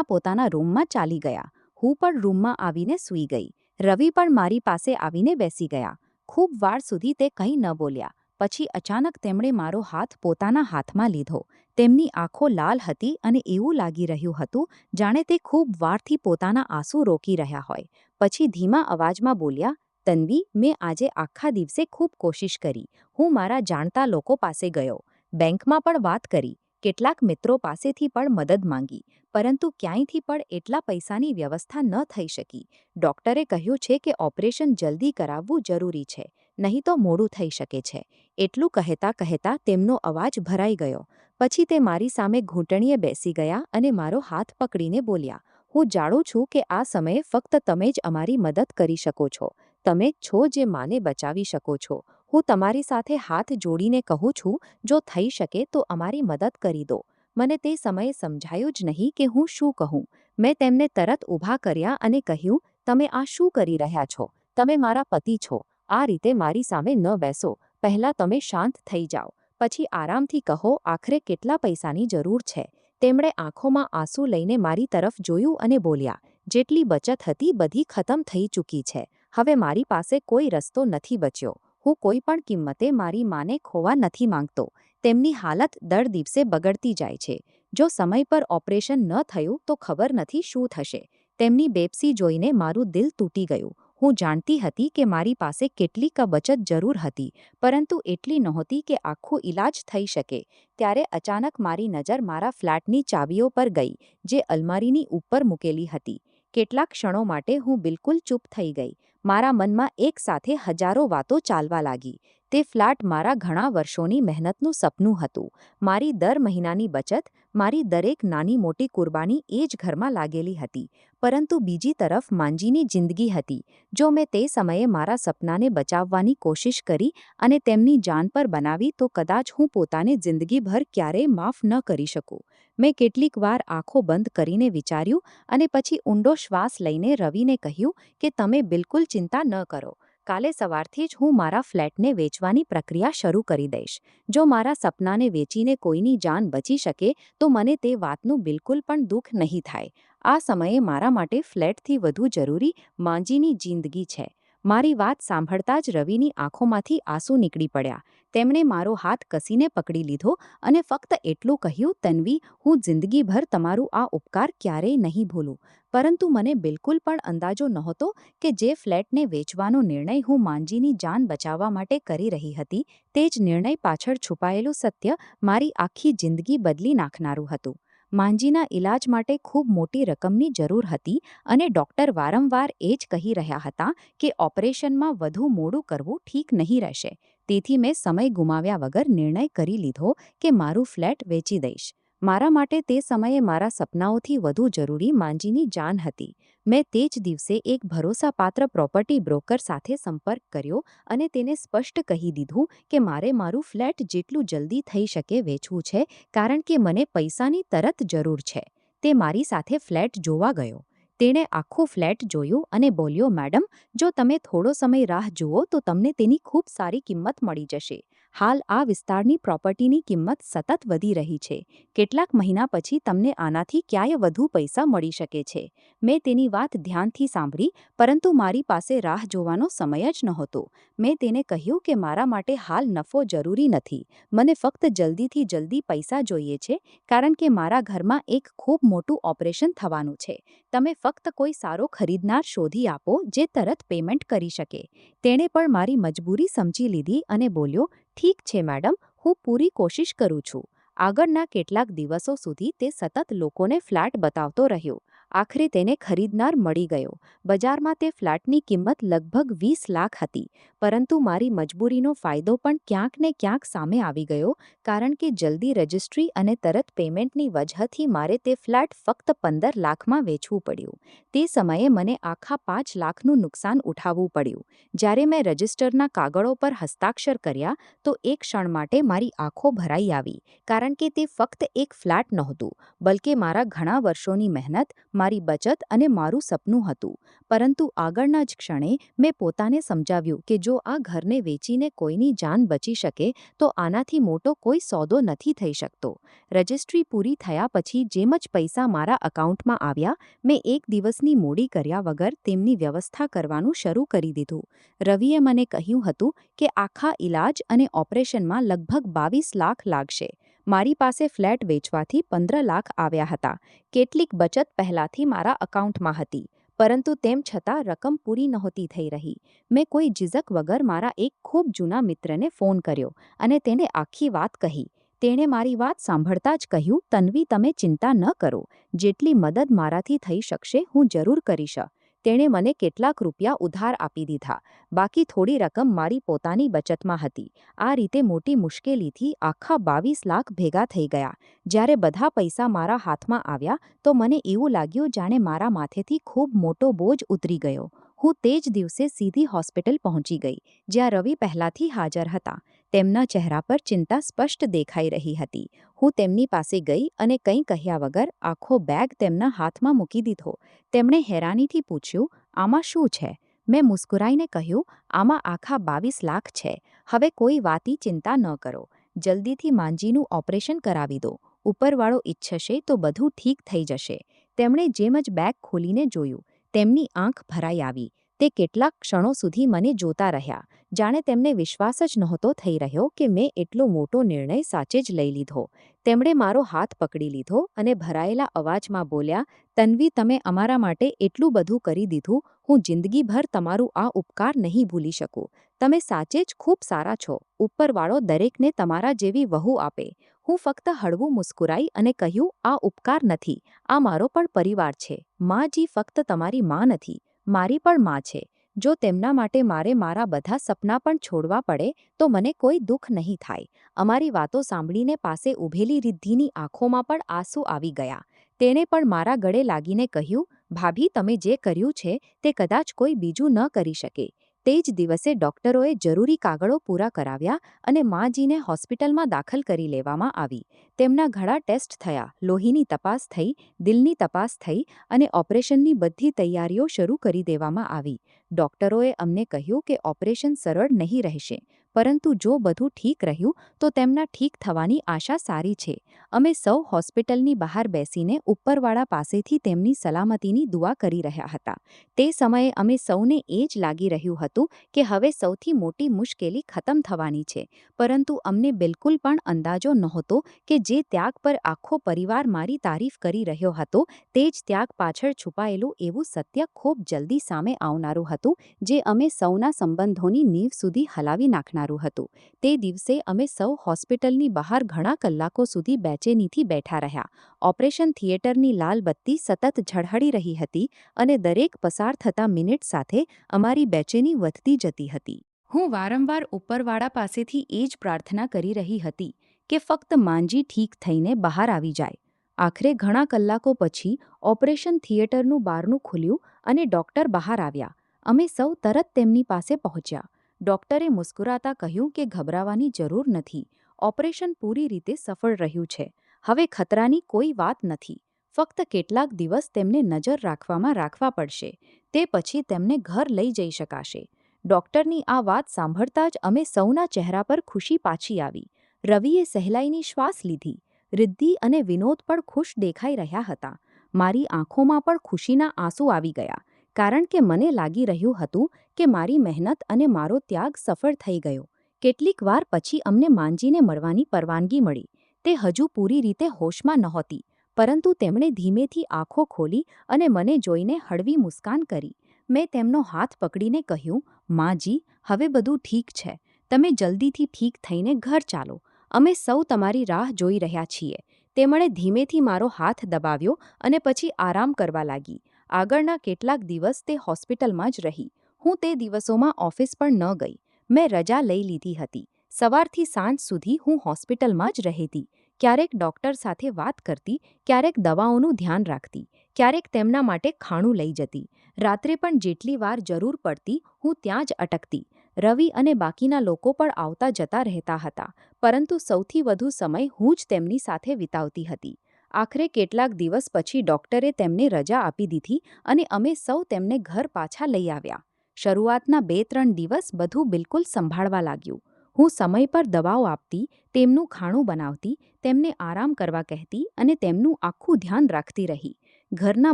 Speaker 1: પોતાના રૂમમાં ચાલી ગયા. હું પણ રૂમમાં આવીને સૂઈ ગઈ. રવિ પણ મારી પાસે આવીને બેસી ગયા. ખૂબ વાર સુધી તે કંઈ ન બોલ્યા. પછી અચાનક તેમણે મારો હાથ પોતાના હાથમાં લીધો. તેમની આંખો લાલ હતી અને એવું લાગી રહ્યું હતું જાણે તે ખૂબ વારથી પોતાના આંસુ રોકી રહ્યા હોય. પછી ધીમા અવાજમાં બોલ્યા, તન્વી, મેં આજે આખા દિવસે ખૂબ કોશિશ કરી. હું મારા જાણતા લોકો પાસે ગયો, બેંકમાં પણ વાત કરી, કેટલાક મિત્રો પાસેથી પણ મદદ માંગી, પરંતુ ક્યાંયથી પણ એટલા પૈસાની વ્યવસ્થા ન થઈ શકી. ડૉક્ટરે કહ્યું છે કે ઓપરેશન જલ્દી કરાવવું જરૂરી છે, નહીં તો મોડું થઈ શકે છે. એટલું કહેતા તેમનો અવાજ ભરાઈ ગયો. પછી તે મારી સામે ઘૂંટણીએ બેસી ગયા અને મારો હાથ પકડીને બોલ્યા, હું જાણું છું કે આ સમયે ફક્ત તમે જ અમારી મદદ કરી શકો છો. તમે જ છો જે માને બચાવી શકો છો. હું તમારી સાથે હાથ જોડીને કહું છું, જો થઈ શકે તો અમારી મદદ કરી દો. મને તે સમયે સમજાયું જ નહીં કે હું શું કહું. મેં તેમને તરત ઊભા કર્યા અને કહ્યું, તમે આ શું કરી રહ્યા છો? તમે મારા પતિ છો. આ રીતે મારી સામે ન બેસો. પહેલાં તમે શાંત થઈ જાઓ, પછી આરામથી કહો આખરે કેટલા પૈસાની જરૂર છે. તેમણે આંખોમાં આંસુ લઈને મારી તરફ જોયું અને બોલ્યા, જેટલી બચત હતી બધી ખતમ થઈ ચૂકી છે. હવે મારી પાસે કોઈ રસ્તો નથી બચ્યો. હું કોઈ પણ કિંમતે મારી માને ખોવા નથી માંગતો. તેમની હાલત દર દિવસે બગડતી જાય છે. જો સમય પર ઓપરેશન ન થયું તો ખબર નથી શું થશે. તેમની બેપસી જોઈને મારું દિલ તૂટી ગયું. હું જાણતી હતી કે મારી પાસે કેટલીક બચત જરૂર હતી, પરંતુ એટલી નહોતી કે આખું ઈલાજ થઈ શકે. ત્યારે અચાનક મારી નજર મારા ફ્લેટની ચાવીઓ પર ગઈ, જે અલમારીની ઉપર મૂકેલી હતી. કેટલાક ક્ષણો માટે હું બિલકુલ ચૂપ થઈ ગઈ. મારા મનમાં એક સાથે હજારો વાતો ચાલવા લાગી. તે ફ્લેટ મારા ઘણા વર્ષોની મહેનતનું સપનું હતું. મારી દર મહિનાની બચત, મારી દરેક નાની મોટી કુરબાની એ જ ઘરમાં લાગેલી હતી. પરંતુ બીજી તરફ માંજીની જિંદગી હતી. જો મેં તે સમયે મારા સપનાને બચાવવાની કોશિશ કરી અને તેમની જાન પર બનાવી તો કદાચ હું પોતાને જિંદગીભર ક્યારેય માફ ન કરી શકું. મેં કેટલીક વાર આંખો બંધ કરીને વિચાર્યું અને પછી ઊંડો શ્વાસ લઈને રવિને કહ્યું કે તમે બિલકુલ ચિંતા ન કરો. કાલે સવારથી જ હું મારા ફ્લેટને વેચવાની પ્રક્રિયા શરૂ કરી દઈશ. જો મારા સપનાને વેચીને કોઈની જાન બચી શકે તો મને તે વાતનું બિલકુલ પણ દુઃખ નહીં થાય. આ સમયે મારા માટે ફ્લેટથી વધુ જરૂરી માંજીની જિંદગી છે. મારી વાત સાંભળતા જ રવિની આંખોમાંથી આંસુ નીકળી પડ્યા. તેમણે મારો હાથ કસીને પકડી લીધો અને ફક્ત એટલું કહ્યું, તન્વી, હું જિંદગીભર તમારું આ ઉપકાર ક્યારેય નહીં ભૂલું. પરંતુ મને બિલકુલ પણ અંદાજો નહોતો કે જે ફ્લેટને વેચવાનો નિર્ણય હું માંજીની જાન બચાવવા માટે કરી રહી હતી, તે જ નિર્ણય પાછળ છુપાયેલું સત્ય મારી આખી જિંદગી બદલી નાખનારું હતું. માંજીના ઈલાજ માટે ખૂબ મોટી રકમની જરૂર હતી અને ડૉક્ટર વારંવાર એ જ કહી રહ્યા હતા કે ઓપરેશનમાં વધુ મોડું કરવું ઠીક નહીં રહેશે. તેથી મેં સમય ગુમાવ્યા વગર નિર્ણય કરી લીધો કે મારું ફ્લેટ વેચી દઈશ. મારા માટે તે સમયે મારા સપનાઓથી વધુ જરૂરી માંજીની જાન હતી. મેં તે જ દિવસે એક ભરોસાપાત્ર પ્રોપર્ટી બ્રોકર સાથે સંપર્ક કર્યો અને તેને સ્પષ્ટ કહી દીધું કે મારે મારું ફ્લેટ જેટલું જલ્દી થઈ શકે વેચવું છે, કારણ કે મને પૈસાની તરત જરૂર છે. તે મારી સાથે ફ્લેટ જોવા ગયો. તેણે આખું ફ્લેટ જોયું અને બોલ્યો, મેડમ, જો તમે થોડો સમય રાહ જુઓ તો તમને તેની ખૂબ સારી કિંમત મળી જશે. હાલ આ વિસ્તારની પ્રોપર્ટીની કિંમત સતત વધી રહી છે. કેટલાક મહિના પછી તમને આનાથી ક્યાંય વધુ પૈસા મળી શકે છે. મેં તેની વાત ધ્યાનથી સાંભળી, પરંતુ મારી પાસે રાહ જોવાનો સમય જ નહોતો. મેં તેને કહ્યું કે મારા માટે હાલ નફો જરૂરી નથી. મને ફક્ત જલ્દીથી જલ્દી પૈસા જોઈએ છે, કારણ કે મારા ઘરમાં એક ખૂબ મોટું ઓપરેશન થવાનું છે. તમે ફક્ત કોઈ સારો ખરીદનાર શોધી આપો જે તરત પેમેન્ટ કરી શકે. તેણે પણ મારી મજબૂરી સમજી લીધી અને બોલ્યો, ઠીક છે મેડમ, હું પૂરી કોશિશ કરું છું. આગળના કેટલાક દિવસો સુધી તે સતત લોકોને ફ્લેટ બતાવતો રહ્યો. આખરે તેને ખરીદનાર મળી ગયો. બજારમાં તે ફ્લેટની કિંમત લગભગ 20 લાખ હતી. પરંતુ મારી મજબૂરીનો ફાયદો પણ ક્યાંક ને ક્યાંક સામે આવી ગયો, કારણ કે જલ્દી રજિસ્ટ્રી અને તરત પેમેન્ટની વજહથી મારે તે ફ્લેટ ફક્ત 15 લાખમાં વેચવું પડ્યું. તે સમયે મને આખા 5 લાખનું નુકસાન ઉઠાવવું પડ્યું. જ્યારે મેં રજિસ્ટરના કાગળો પર હસ્તાક્ષર કર્યા તો એક ક્ષણ માટે મારી આંખો ભરાઈ આવી, કારણ કે તે ફક્ત એક ફ્લેટ નહોતું, બલકે મારા ઘણા વર્ષોની મહેનત, મારી બચત અને મારું સપનું હતું. પરંતુ આગળના જ ક્ષણે મેં પોતાને સમજાવ્યું કે જો આ ઘરને વેચીને કોઈની જાન બચી શકે તો આનાથી મોટો કોઈ સોદો નથી થઈ શકતો. રજિસ્ટ્રી પૂરી થયા પછી જેમ જ પૈસા મારા એકાઉન્ટમાં આવ્યા, મેં એક દિવસની મોડી કર્યા વગર તેમની વ્યવસ્થા કરવાનું શરૂ કરી દીધું. રવિએ મને કહ્યું હતું કે આખા ઇલાજ અને ઓપરેશનમાં લગભગ 22 લાખ લાગશે. મારી પાસે ફ્લેટ વેચવાથી 15 લાખ આવ્યા હતા. કેટલીક બચત પહેલાથી મારા એકાઉન્ટમાં હતી, પરંતુ તેમ છતાં રકમ પૂરી નહોતી થઈ રહી. મેં કોઈ ઝીઝક વગર મારા એક ખૂબ જૂના મિત્રને ફોન કર્યો અને તેને આખી વાત કહી. તેણે મારી વાત સાંભળતા જ કહ્યું, તન્વી, તમે ચિંતા ન કરો. જેટલી મદદ મારાથી થઈ શકશે હું જરૂર કરીશ. તેણે મને કેટલાક રૂપિયા ઉધાર આપી દીધા. બાકી થોડી રકમ મારી પોતાની બચતમાં હતી. આ રીતે મોટી મુશ્કેલીથી આખા 22 લાખ ભેગા થઈ ગયા. જ્યારે બધા પૈસા મારા હાથમાં આવ્યા તો મને એવું લાગ્યું જાણે મારા માથેથી ખૂબ મોટો બોજ ઉતરી ગયો. હું તે જ દિવસે સીધી હોસ્પિટલ પહોંચી ગઈ, જ્યાં રવિ પહેલાથી હાજર હતા. તેમના ચહેરા પર ચિંતા સ્પષ્ટ દેખાઈ રહી હતી. હું તેમની પાસે ગઈ અને કંઈ કહ્યા વગર આખો બેગ તેમના હાથમાં મૂકી દીધો. તેમણે હેરાનીથી પૂછ્યું, આમાં શું છે? મેં મુસ્કુરાઈને કહ્યું, આમાં આખા 22 લાખ છે. હવે કોઈ વાતની ચિંતા ન કરો. જલ્દીથી માંજીનું ઓપરેશન કરાવી દો. ઉપરવાળો ઈચ્છશે તો બધું ઠીક થઈ જશે. તેમણે જેમ જ બેગ ખોલીને જોયું, તેમની આંખ ભરાઈ આવી. તે કેટલાક ક્ષણો સુધી મને જોતા રહ્યા, જાણે તેમને વિશ્વાસ જ નહોતો થઈ રહ્યો કે મેં એટલો મોટો નિર્ણય સાચે જ લઈ લીધો. તેમણે મારો હાથ પકડી લીધો અને ભરાયેલા અવાજમાં બોલ્યા, તન્વી, તમે અમારા માટે એટલું બધું કરી દીધું, હું જિંદગીભર તમારું આ ઉપકાર નહીં ભૂલી શકું. તમે સાચે જ ખૂબ સારા છો. ઉપરવાળો દરેકને તમારા જેવી વહુ આપે. હું ફક્ત હળવું મુસ્કુરાઈ અને કહ્યું, આ ઉપકાર નથી, આ મારો પણ પરિવાર છે. માજી ફક્ત તમારી માં નથી, મારી પણ માં છે. જો તેમના માટે મારે મારા બધા સપના પણ છોડવા પડે તો મને કોઈ દુઃખ નહીં થાય. અમારી વાતો સાંભળીને પાસે ઊભેલી રિદ્ધિની આંખોમાં પણ આંસુ આવી ગયા. તેણે પણ મારા ગળે લાગીને કહ્યું, ભાભી, તમે જે કર્યું છે તે કદાચ કોઈ બીજું ન કરી શકે. તે જ દિવસે ડોક્ટરોએ જરૂરી કાગળો પૂરા કરાવ્યા અને માજીને હોસ્પિટલમાં દાખલ કરી લેવામાં આવી. તેમના ઘણા ટેસ્ટ થયા, લોહીની તપાસ થઈ, દિલની તપાસ થઈ અને ઓપરેશનની બધી તૈયારીઓ શરૂ કરી દેવામાં આવી. ડોક્ટરોએ અમને કહ્યું કે ઓપરેશન સરળ નહીં રહેશે, પરંતુ જો બધું ઠીક રહ્યું તો તેમના ઠીક થવાની આશા સારી છે. અમે સૌ હોસ્પિટલની બહાર બેસીને ઉપરવાળા પાસેથી તેમની સલામતીની દુઆ કરી રહ્યા હતા. તે સમયે અમે સૌને એ જ લાગી રહ્યું હતું કે હવે સૌથી મોટી મુશ્કેલી ખતમ થવાની છે, પરંતુ અમને બિલકુલ પણ અંદાજો નહોતો કે જે ત્યાગ પર આખો પરિવાર મારી તારીફ કરી રહ્યો હતો, તે જ ત્યાગ પાછળ છુપાયેલું એવું સત્ય ખૂબ જલ્દી સામે આવનારું હતું, જે અમે સૌના સંબંધોની નીંવ સુધી હલાવી નાખનારું હતું. તે દિવસે અમે સૌ હોસ્પિટલની બહાર ઘણા કલાકો સુધી બેચેનીથી બેઠા રહ્યા. ઓપરેશન થિયેટરની લાલ બત્તી સતત ઝળહળી રહી હતી અને દરેક પસાર થતા મિનિટ સાથે અમારી બેચેની વધતી જતી હતી. હું વારંવાર ઉપરવાળા પાસેથી એ જ પ્રાર્થના કરી રહી હતી કે ફક્ત માંજી ઠીક થઈને બહાર આવી જાય. આખરે ઘણા કલાકો પછી ઓપરેશન થિયેટરનું બારણું ખુલ્યું અને ડૉક્ટર બહાર આવ્યા. અમે સૌ તરત તેમની પાસે પહોંચ્યા. ડૉક્ટરે મુસ્કુરાતા કહ્યું કે ગભરાવાની જરૂર નથી. ઓપરેશન પૂરી રીતે સફળ રહ્યું છે. હવે ખતરાની કોઈ વાત નથી. ફક્ત કેટલાક દિવસ તેમને નજર રાખવા પડશે. તે પછી તેમને ઘર લઈ જઈ શકાશે. ડોક્ટરની આ વાત સાંભળતા જ અમે સૌના ચહેરા પર ખુશી પાછી આવી. રવિએ સહેલાઈની શ્વાસ લીધી. રિદ્ધિ અને વિનોદ પણ ખુશ દેખાઈ રહ્યા હતા. મારી આંખોમાં પણ ખુશીના આંસુ આવી ગયા, કારણ કે મને લાગી રહ્યું હતું કે મારી મહેનત અને મારો ત્યાગ સફળ થઈ ગયો. કેટલીક વાર પછી અમને માંજીને મળવાની પરવાનગી મળી. તે હજુ પૂરી રીતે હોશમાં નહોતી, પરંતુ તેમણે ધીમેથી આંખો ખોલી અને મને જોઈને હળવી મુસ્કાન કરી. મેં તેમનો હાથ પકડીને કહ્યું, માજી, હવે બધું ઠીક છે. તમે જલ્દીથી ઠીક થઈને ઘર ચાલો. અમે સૌ તમારી રાહ જોઈ રહ્યા છીએ. તેમણે ધીમેથી મારો હાથ દબાવ્યો અને પછી આરામ કરવા લાગી. આગળના કેટલાક દિવસ તે હોસ્પિટલમાં જ રહી. હું તે દિવસોમાં ઓફિસ પણ ન ગઈ. મેં રજા લઈ લીધી હતી. સવારથી સાંજ સુધી હું હોસ્પિટલમાં જ રહેતી. ક્યારેક ડૉક્ટર સાથે વાત કરતી, ક્યારેક દવાઓનું ધ્યાન રાખતી, ક્યારેક તેમના માટે ખાણું લઈ જતી. રાત્રે પણ જેટલી વાર જરૂર પડતી હું ત્યાં જ અટકતી. રવિ અને બાકીના લોકો પણ આવતા જતા રહેતા હતા, પરંતુ સૌથી વધુ સમય હું જ તેમની સાથે વિતાવતી હતી. આખરે કેટલાક દિવસ પછી ડૉક્ટરે તેમને રજા આપી દીધી અને અમે સૌ તેમને ઘર પાછા લઈ આવ્યા. શરૂઆતના 2-3 દિવસ બધું બિલકુલ સંભાળવા લાગ્યું. હું સમય પર દવાઓ આપતી, તેમનું ખાણું બનાવતી, તેમને આરામ કરવા કહેતી અને તેમનું આખું ધ્યાન રાખતી રહી. ઘરના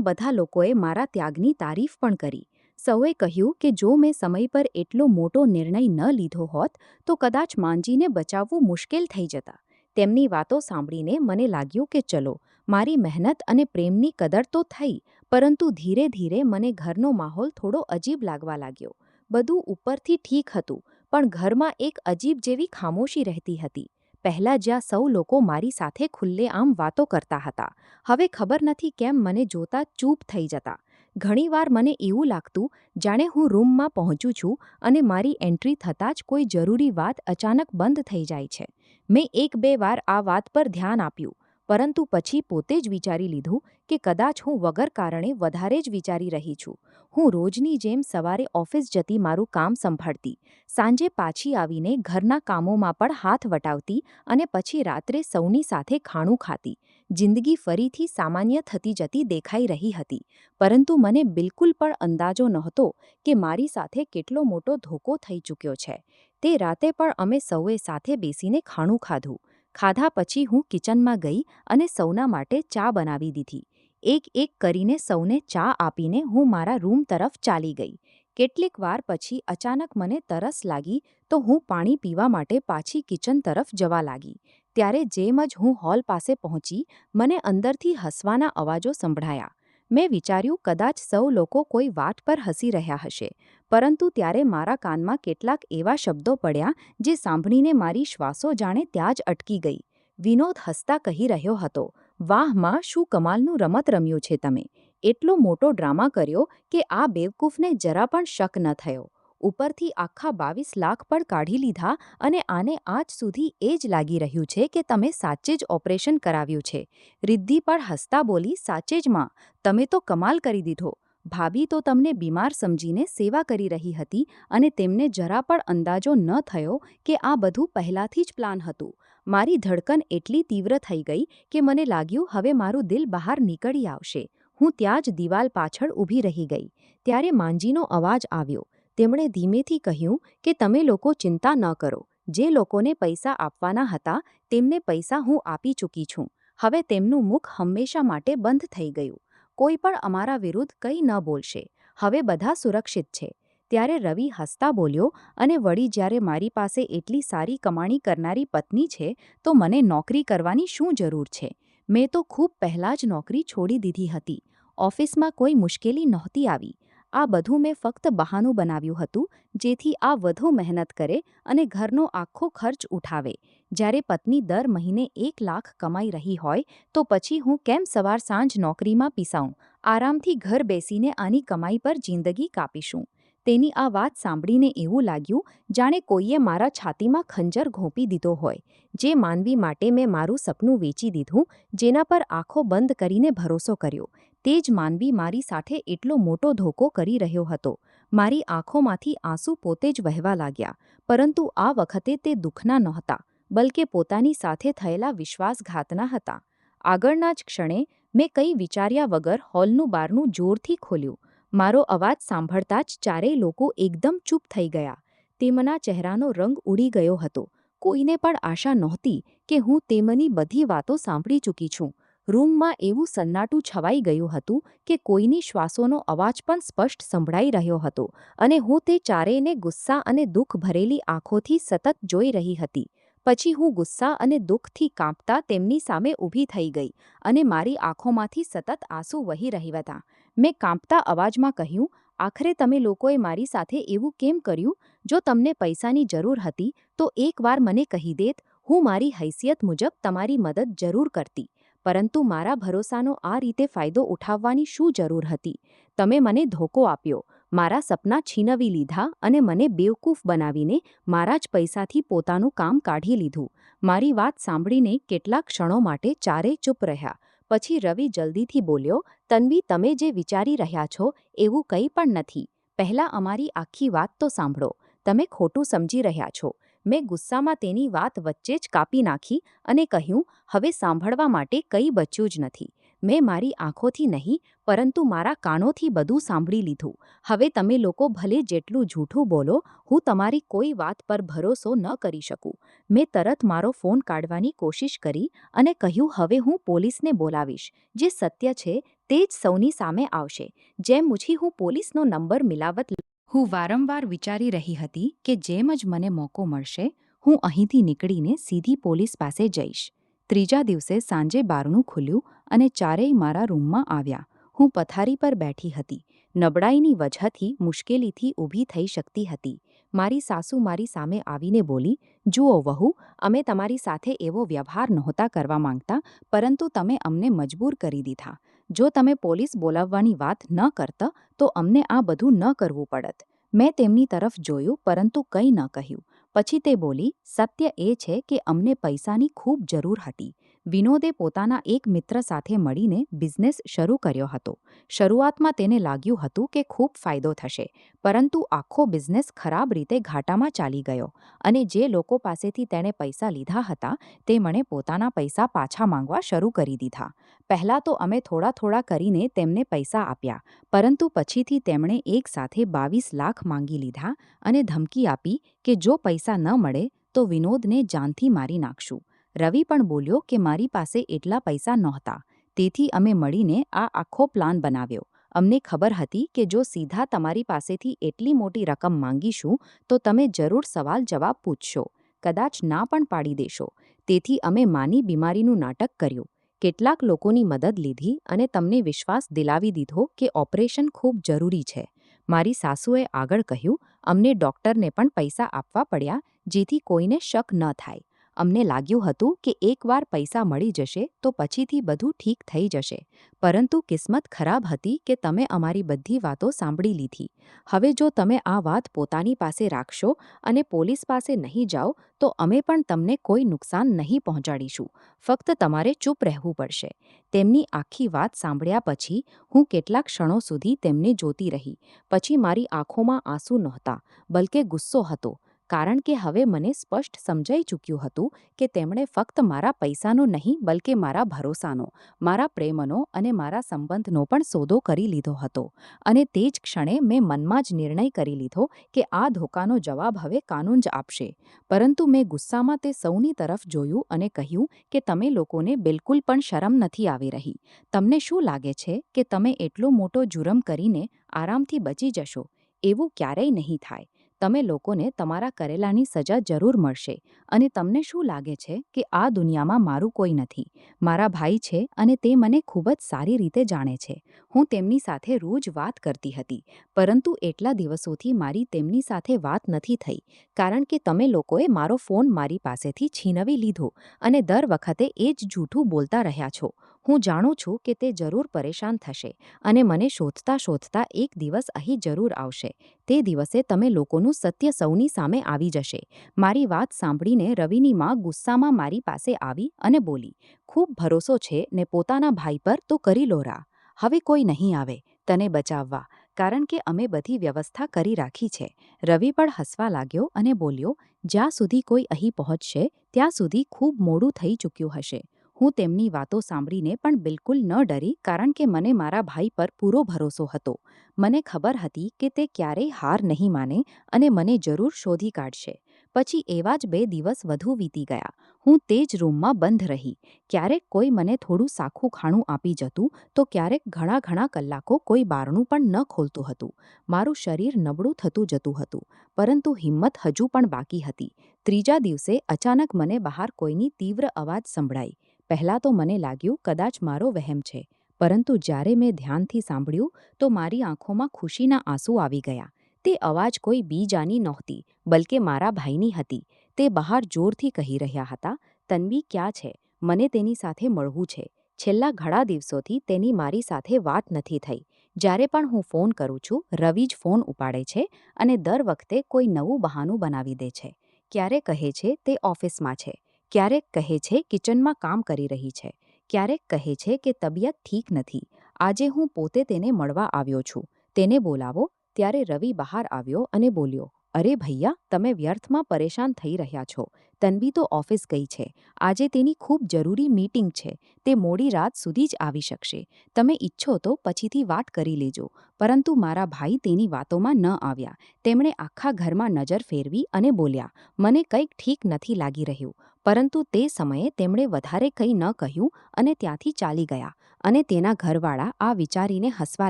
Speaker 1: બધા લોકોએ મારા ત્યાગની તારીફ પણ કરી. સૌએ કહ્યું કે જો મેં સમય પર એટલો મોટો નિર્ણય ન લીધો હોત તો કદાચ માંજીને બચાવવું મુશ્કેલ થઈ જતા. તેમની વાતો સાંભળીને મને લાગ્યું કે ચલો, મારી મહેનત અને પ્રેમની કદર તો થઈ, પરંતુ ધીરે ધીરે મને ઘરનો માહોલ થોડો અજીબ લાગવા લાગ્યો. બધું ઉપરથી ઠીક હતું, પણ ઘરમાં એક અજીબ જેવી ખામોશી રહેતી હતી. પહેલાં જ્યાં સૌ લોકો મારી સાથે ખુલ્લેઆમ વાતો કરતા હતા, હવે ખબર નથી કેમ મને જોતા ચૂપ થઈ જતા. ઘણીવાર મને એવું લાગતું જાણે હું રૂમમાં પહોંચું છું અને મારી એન્ટ્રી થતાં જ કોઈ જરૂરી વાત અચાનક બંધ થઈ જાય છે. મેં 1-2 વાર આ વાત પર ધ્યાન આપ્યું, પરંતુ પછી પોતે જ વિચારી લીધું કે કદાચ હું વગર કારણે વધારે જ વિચારી રહી છું. હું રોજની જેમ સવારે ઓફિસ જતી, મારું કામ સંભાળતી, સાંજે પાછી આવીને ઘરના કામોમાં પણ હાથ વટાવતી અને પછી રાત્રે સૌની સાથે ખાણું ખાતી. જિંદગી ફરીથી સામાન્ય થતી જતી દેખાઈ રહી હતી, પરંતુ મને બિલકુલ પણ અંદાજો નહોતો કે મારી સાથે કેટલો મોટો ધોકો થઈ ચૂક્યો છે. તે રાતે પણ અમે સૌએ સાથે બેસીને ખાણું ખાધું. ખાધા પછી હું કિચનમાં ગઈ અને સૌના માટે ચા બનાવી દીધી. એક કરીને સૌને ચા આપીને હું મારા રૂમ તરફ ચાલી ગઈ. કેટલીક વાર પછી અચાનક મને તરસ લાગી તો હું પાણી પીવા માટે પાછી કિચન તરફ જવા લાગી. ત્યારે જેમ જ હું હોલ પાસે પહોંચી, મને અંદરથી હસવાના અવાજો સંભળાયા. મેં વિચાર્યું કદાચ સૌ લોકો કોઈ વાત પર હસી રહ્યા હશે, પરંતુ ત્યારે મારા કાનમાં કેટલાક એવા શબ્દો પડ્યા જે સાંભળીને મારી શ્વાસો જાણે ત્યાં જ અટકી ગઈ. વિનોદ હસતા કહી રહ્યો હતો, વાહ માં, શું કમાલનું રમત રમ્યું છે તમે. એટલો મોટો ડ્રામા કર્યો કે આ બેવકૂફને જરા પણ શક ન થયો. ઉપરથી આખા 22 લાખ પણ કાઢી લીધા અને આને આજ સુધી એ જ લાગી રહ્યું છે કે તમે સાચે જ ઓપરેશન કરાવ્યું છે. રિદ્ધિ પણ હસતા બોલી, સાચે જ માં, તમે તો કમાલ કરી દીધો. ભાભી તો તમને બીમાર સમજીને સેવા કરી રહી હતી અને તેમને જરા પણ અંદાજો ન થયો કે આ બધું પહેલાથી જ પ્લાન હતું. મારી ધડકન એટલી તીવ્ર થઈ ગઈ કે મને લાગ્યું હવે મારું દિલ બહાર નીકળી આવશે. હું ત્યાં જ દિવાલ પાછળ ઊભી રહી ગઈ. ત્યારે માંજીનો અવાજ આવ્યો. તેમણે ધીમેથી કહ્યું કે તમે લોકો ચિંતા ન કરો. જે લોકોને પૈસા આપવાના હતા તેમને પૈસા હું આપી ચૂકી છું. હવે તેમનું મુખ હંમેશા માટે બંધ થઈ ગયું. કોઈ પણ અમારા વિરુદ્ધ કંઈ ન બોલશે. હવે બધા સુરક્ષિત છે. ત્યારે રવિ હસતા બોલ્યો, અને વળી જ્યારે મારી પાસે એટલી સારી કમાણી કરનારી પત્ની છે તો મને નોકરી કરવાની શું જરૂર છે. મેં તો ખૂબ પહેલાં જ નોકરી છોડી દીધી હતી. ઓફિસમાં કોઈ મુશ્કેલી નહોતી આવી. આ બધું મેં ફક્ત બહાનું બનાવ્યું હતું જેથી આ વધુ મહેનત કરે અને ઘરનો આખો ખર્ચ ઉઠાવે. જ્યારે પત્ની દર મહિને 1 લાખ કમાઈ રહી હોય તો પછી હું કેમ સવાર સાંજ નોકરીમાં પીસાઉં. આરામથી ઘર બેસીને આની કમાઈ પર જિંદગી કાપીશું. તેની આ વાત સાંભળીને એવું લાગ્યું જાણે કોઈએ મારા છાતીમાં ખંજર ઘોંપી દીધો હોય. જે માનવી માટે મેં મારું સપનું વેચી દીધું, જેના પર આંખો બંધ કરીને ભરોસો કર્યો, તે જ માનવી મારી સાથે એટલો મોટો ધોકો કરી રહ્યો હતો. મારી આંખોમાંથી આંસુ પોતે જ વહેવા લાગ્યા, પરંતુ આ વખતે તે દુઃખના નહોતા, બલકે પોતાની સાથે થયેલા વિશ્વાસઘાતના હતા. આગળના જ ક્ષણે મેં કંઈ વિચાર્યા વગર હોલનું બારણું જોરથી ખોલ્યું. મારો અવાજ સાંભળતા જ ચારેય લોકો એકદમ ચૂપ થઈ ગયા. તેમના ચહેરાનો રંગ ઉડી ગયો હતો. કોઈને પણ આશા નહોતી કે હું તેમની બધી વાતો સાંભળી ચૂકી છું. રૂમમાં એવું સન્નાટું છવાઈ ગયું હતું કે કોઈની શ્વાસોનો અવાજ પણ સ્પષ્ટ સંભળાઈ રહ્યો હતો અને હું તે ચારેયને ગુસ્સા અને દુઃખ ભરેલી આંખોથી સતત જોઈ રહી હતી. પછી હું ગુસ્સા અને દુઃખથી કાંપતા તેમની સામે ઊભી થઈ ગઈ અને મારી આંખોમાંથી સતત આંસુ વહી રહ્યા હતા. મેં કાંપતા અવાજમાં કહ્યું, આખરે તમે લોકોએ મારી સાથે એવું કેમ કર્યું? જો તમને પૈસાની જરૂર હતી તો એકવાર મને કહી દેત, હું મારી હૈસિયત મુજબ તમારી મદદ જરૂર કરતી. પરંતુ મારા ભરોસાનો આ રીતે ફાયદો ઉઠાવવાની શું જરૂર હતી? તમે મને ધોકો આપ્યો, મારા સપના છીનવી લીધા અને મને બેવકૂફ બનાવીને મારા જ પૈસાથી પોતાનું કામ કાઢી લીધું. મારી વાત સાંભળીને કેટલાક ક્ષણો માટે ચારેય ચૂપ રહ્યા. પછી રવિ જલ્દીથી બોલ્યો, તન્વી, તમે જે વિચારી રહ્યા છો એવું કંઈ પણ નથી. પહેલાં અમારી આખી વાત તો સાંભળો. તમે ખોટું સમજી રહ્યા છો. મેં ગુસ્સામાં તેની વાત વચ્ચે જ કાપી નાખી અને કહ્યું, હવે સાંભળવા માટે કંઈ બચ્યું જ નથી. મેં મારી આંખોથી નહીં પરંતુ મારા કાનોથી બધું સાંભળી લીધું. હવે તમે લોકો ભલે જેટલું જૂઠું બોલો, હું તમારી કોઈ વાત પર ભરોસો ન કરી શકું. મેં તરત મારો ફોન કાઢવાની કોશિશ કરી અને કહ્યું, હવે હું પોલીસને બોલાવીશ. જે સત્ય છે તે જ સૌની સામે આવશે. જેમ મુછી હું પોલીસનો નંબર મિલાવત. હું વારંવાર વિચારી રહી હતી કે જેમ જ મને મોકો મળશે, હું અહીંથી નીકળીને સીધી પોલીસ પાસે જઈશ. ત્રીજા દિવસે સાંજે બારણું ખુલ્યું અને ચારેય મારા રૂમમાં આવ્યા. હું પથારી પર બેઠી હતી. નબળાઈની વજહથી મુશ્કેલીથી ઊભી થઈ શકતી હતી. મારી સાસુ મારી સામે આવીને બોલી, જુઓ વહુ, અમે તમારી સાથે એવો વ્યવહાર નહોતા કરવા માંગતા, પરંતુ તમે અમને મજબૂર કરી દીધા. જો તમે પોલીસ બોલાવવાની વાત ન કરતા તો અમને આ બધું ન કરવું પડત. મેં તેમની તરફ જોયું પરંતુ કંઈ ન કહ્યું. પછી તે બોલી, સત્ય એ છે કે અમને પૈસાની ખૂબ જરૂર હતી. વિનોદે પોતાના એક મિત્ર સાથે મળીને બિઝનેસ શરૂ કર્યો હતો. શરૂઆતમાં તેને લાગ્યું હતું કે ખૂબ ફાયદો થશે, પરંતુ આખો બિઝનેસ ખરાબ રીતે ઘાટામાં ચાલી ગયો અને જે લોકો પાસેથી તેણે પૈસા લીધા હતા તેમણે પોતાના પૈસા પાછા માંગવા શરૂ કરી દીધા. પહેલાં તો અમે થોડા થોડા કરીને તેમને પૈસા આપ્યા, પરંતુ પછીથી તેમણે એક સાથે 22 લાખ માંગી લીધા અને ધમકી આપી કે જો પૈસા ન મળે તો વિનોદને જાનથી મારી નાખશું. રવિ પણ બોલ્યો કે મારી પાસે એટલા પૈસા નહોતા. તેથી અમે મળીને આ આખો પ્લાન બનાવ્યો. અમને ખબર હતી કે જો સીધા તમારી પાસેથી એટલી મોટી રકમ માંગીશું તો તમે જરૂર સવાલ જવાબ પૂછશો, કદાચ ના પણ પાડી દેશો. તેથી અમે માની બીમારીનું નાટક કર્યું. કેટલાક લોકોની મદદ લીધી અને તમને વિશ્વાસ દિલાવી દીધો કે ઓપરેશન ખૂબ જરૂરી છે. મારી સાસુએ આગળ કહ્યું, અમને ડૉક્ટરને પણ પૈસા આપવા પડ્યા જેથી કોઈને શક ન થાય. અમને લાગ્યું હતું કે એકવાર પૈસા મળી જશે તો પછીથી બધું ઠીક થઈ જશે. પરંતુ કિસ્મત ખરાબ હતી કે તમે અમારી બધી વાતો સાંભળી લીધી. હવે જો તમે આ વાત પોતાની પાસે રાખશો અને પોલીસ પાસે નહીં જાઓ તો અમે પણ તમને કોઈ નુકસાન નહીં પહોંચાડીશું. ફક્ત તમારે ચૂપ રહેવું પડશે. તેમની આખી વાત સાંભળ્યા પછી હું કેટલાક ક્ષણો સુધી તેમને જોતી રહી. પછી મારી આંખોમાં આંસુ નહોતા, બલકે ગુસ્સો હતો. કારણ કે હવે મને સ્પષ્ટ સમજાઈ ચૂક્યું હતું કે તેમણે ફક્ત મારા પૈસાનો નહીં બલકે મારા ભરોસાનો, મારા પ્રેમનો અને મારા સંબંધનો પણ સોદો કરી લીધો હતો. અને તે જ ક્ષણે મેં મનમાં જ નિર્ણય કરી લીધો કે આ ધોકાનો જવાબ હવે કાનૂન જ આપશે. પરંતુ મેં ગુસ્સામાં તે સૌની તરફ જોયું અને કહ્યું કે તમે લોકોને બિલકુલ પણ શરમ નથી આવી રહી. તમને શું લાગે છે કે તમે એટલો મોટો જુરમ કરીને આરામથી બચી જશો? એવું ક્યારેય નહીં થાય. તમે લોકોને તમારા કરેલાની સજા જરૂર મળશે. અને તમને શું લાગે છે કે આ દુનિયામાં મારું કોઈ નથી? મારા ભાઈ છે અને તે મને ખૂબ જ સારી રીતે જાણે છે. હું તેમની સાથે રોજ વાત કરતી હતી, પરંતુ એટલા દિવસોથી મારી તેમની સાથે વાત નથી થઈ, કારણ કે તમે લોકોએ મારો ફોન મારી પાસેથી છીનવી લીધો અને દર વખતે એ જ જૂઠું બોલતા રહ્યા છો. હું જાણું છું કે તે જરૂર પરેશાન થશે અને મને શોધતા શોધતા એક દિવસ અહીં જરૂર આવશે. તે દિવસે તમે લોકોનું સત્ય સૌની સામે આવી જશે. મારી વાત સાંભળીને રવિની માં ગુસ્સામાં મારી પાસે આવી અને બોલી, ખૂબ ભરોસો છે ને પોતાના ભાઈ પર તો કરી લો રા. હવે કોઈ નહીં આવે તને બચાવવા, કારણ કે અમે બધી વ્યવસ્થા કરી રાખી છે. રવિ પણ હસવા લાગ્યો અને બોલ્યો, જ્યાં સુધી કોઈ અહીં પહોંચશે ત્યાં સુધી ખૂબ મોડું થઈ ચૂક્યું હશે. હું તેમની વાતો સાંભળીને પણ બિલકુલ ન ડરી, કારણ કે મને મારા ભાઈ પર પૂરો ભરોસો હતો. મને ખબર હતી કે તે ક્યારેય હાર નહીં માને અને મને જરૂર શોધી કાઢશે. પછી એવા જ 2 દિવસ વધુ વીતી ગયા. હું તે જ રૂમમાં બંધ રહી. ક્યારેક કોઈ મને થોડું સાખું ખાણું આપી જતું, તો ક્યારેક ઘણા કલાકો કોઈ બારણું પણ ન ખોલતું હતું. મારું શરીર નબળું થતું જતું હતું, પરંતુ હિંમત હજુ પણ બાકી હતી. ત્રીજા દિવસે અચાનક મને બહાર કોઈની તીવ્ર અવાજ સંભળાઈ. પહેલાં તો મને લાગ્યું કદાચ મારો વહેમ છે, પરંતુ જ્યારે મેં ધ્યાનથી સાંભળ્યું તો મારી આંખોમાં ખુશીના આંસુ આવી ગયા. તે અવાજ કોઈ બીજાની નહોતી, બલકે મારા ભાઈની હતી. તે બહાર જોરથી કહી રહ્યા હતા, "તન્વી ક્યાં છે? મને તેની સાથે મળવું છે. છેલ્લા ઘણા દિવસોથી તેની મારી સાથે વાત નથી થઈ. જ્યારે પણ હું ફોન કરું છું, રવિ જ ફોન ઉપાડે છે અને દર વખતે કોઈ નવું બહાનું બનાવી દે છે. ક્યારેક કહે છે તે ઓફિસમાં છે, ક્યારેક કહે છે કિચનમાં કામ કરી રહી છે, ક્યારેક કહે છે કે તબિયત ઠીક નથી. આજે હું પોતે તેને મળવા આવ્યો છું. તેને બોલાવો." ત્યારે રવિ બહાર આવ્યો અને બોલ્યો, "અરે ભૈયા, તમે વ્યર્થમાં પરેશાન થઈ રહ્યા છો. તન્વી તો ઓફિસ ગઈ છે. આજે તેની ખૂબ જરૂરી મીટિંગ છે. તે મોડી રાત સુધી જ આવી શકશે. તમે ઈચ્છો તો પછીથી વાત કરી લેજો." પરંતુ મારા ભાઈ તેની વાતોમાં ન આવ્યા. તેમણે આખા ઘરમાં નજર ફેરવી અને બોલ્યા, "મને કંઈક ઠીક નથી લાગી રહ્યું." પરંતુ તે સમયે તેમણે વધારે કંઈ ન કહ્યું અને ત્યાંથી ચાલી ગયા. અને તેના ઘરવાળા આ વિચારીને હસવા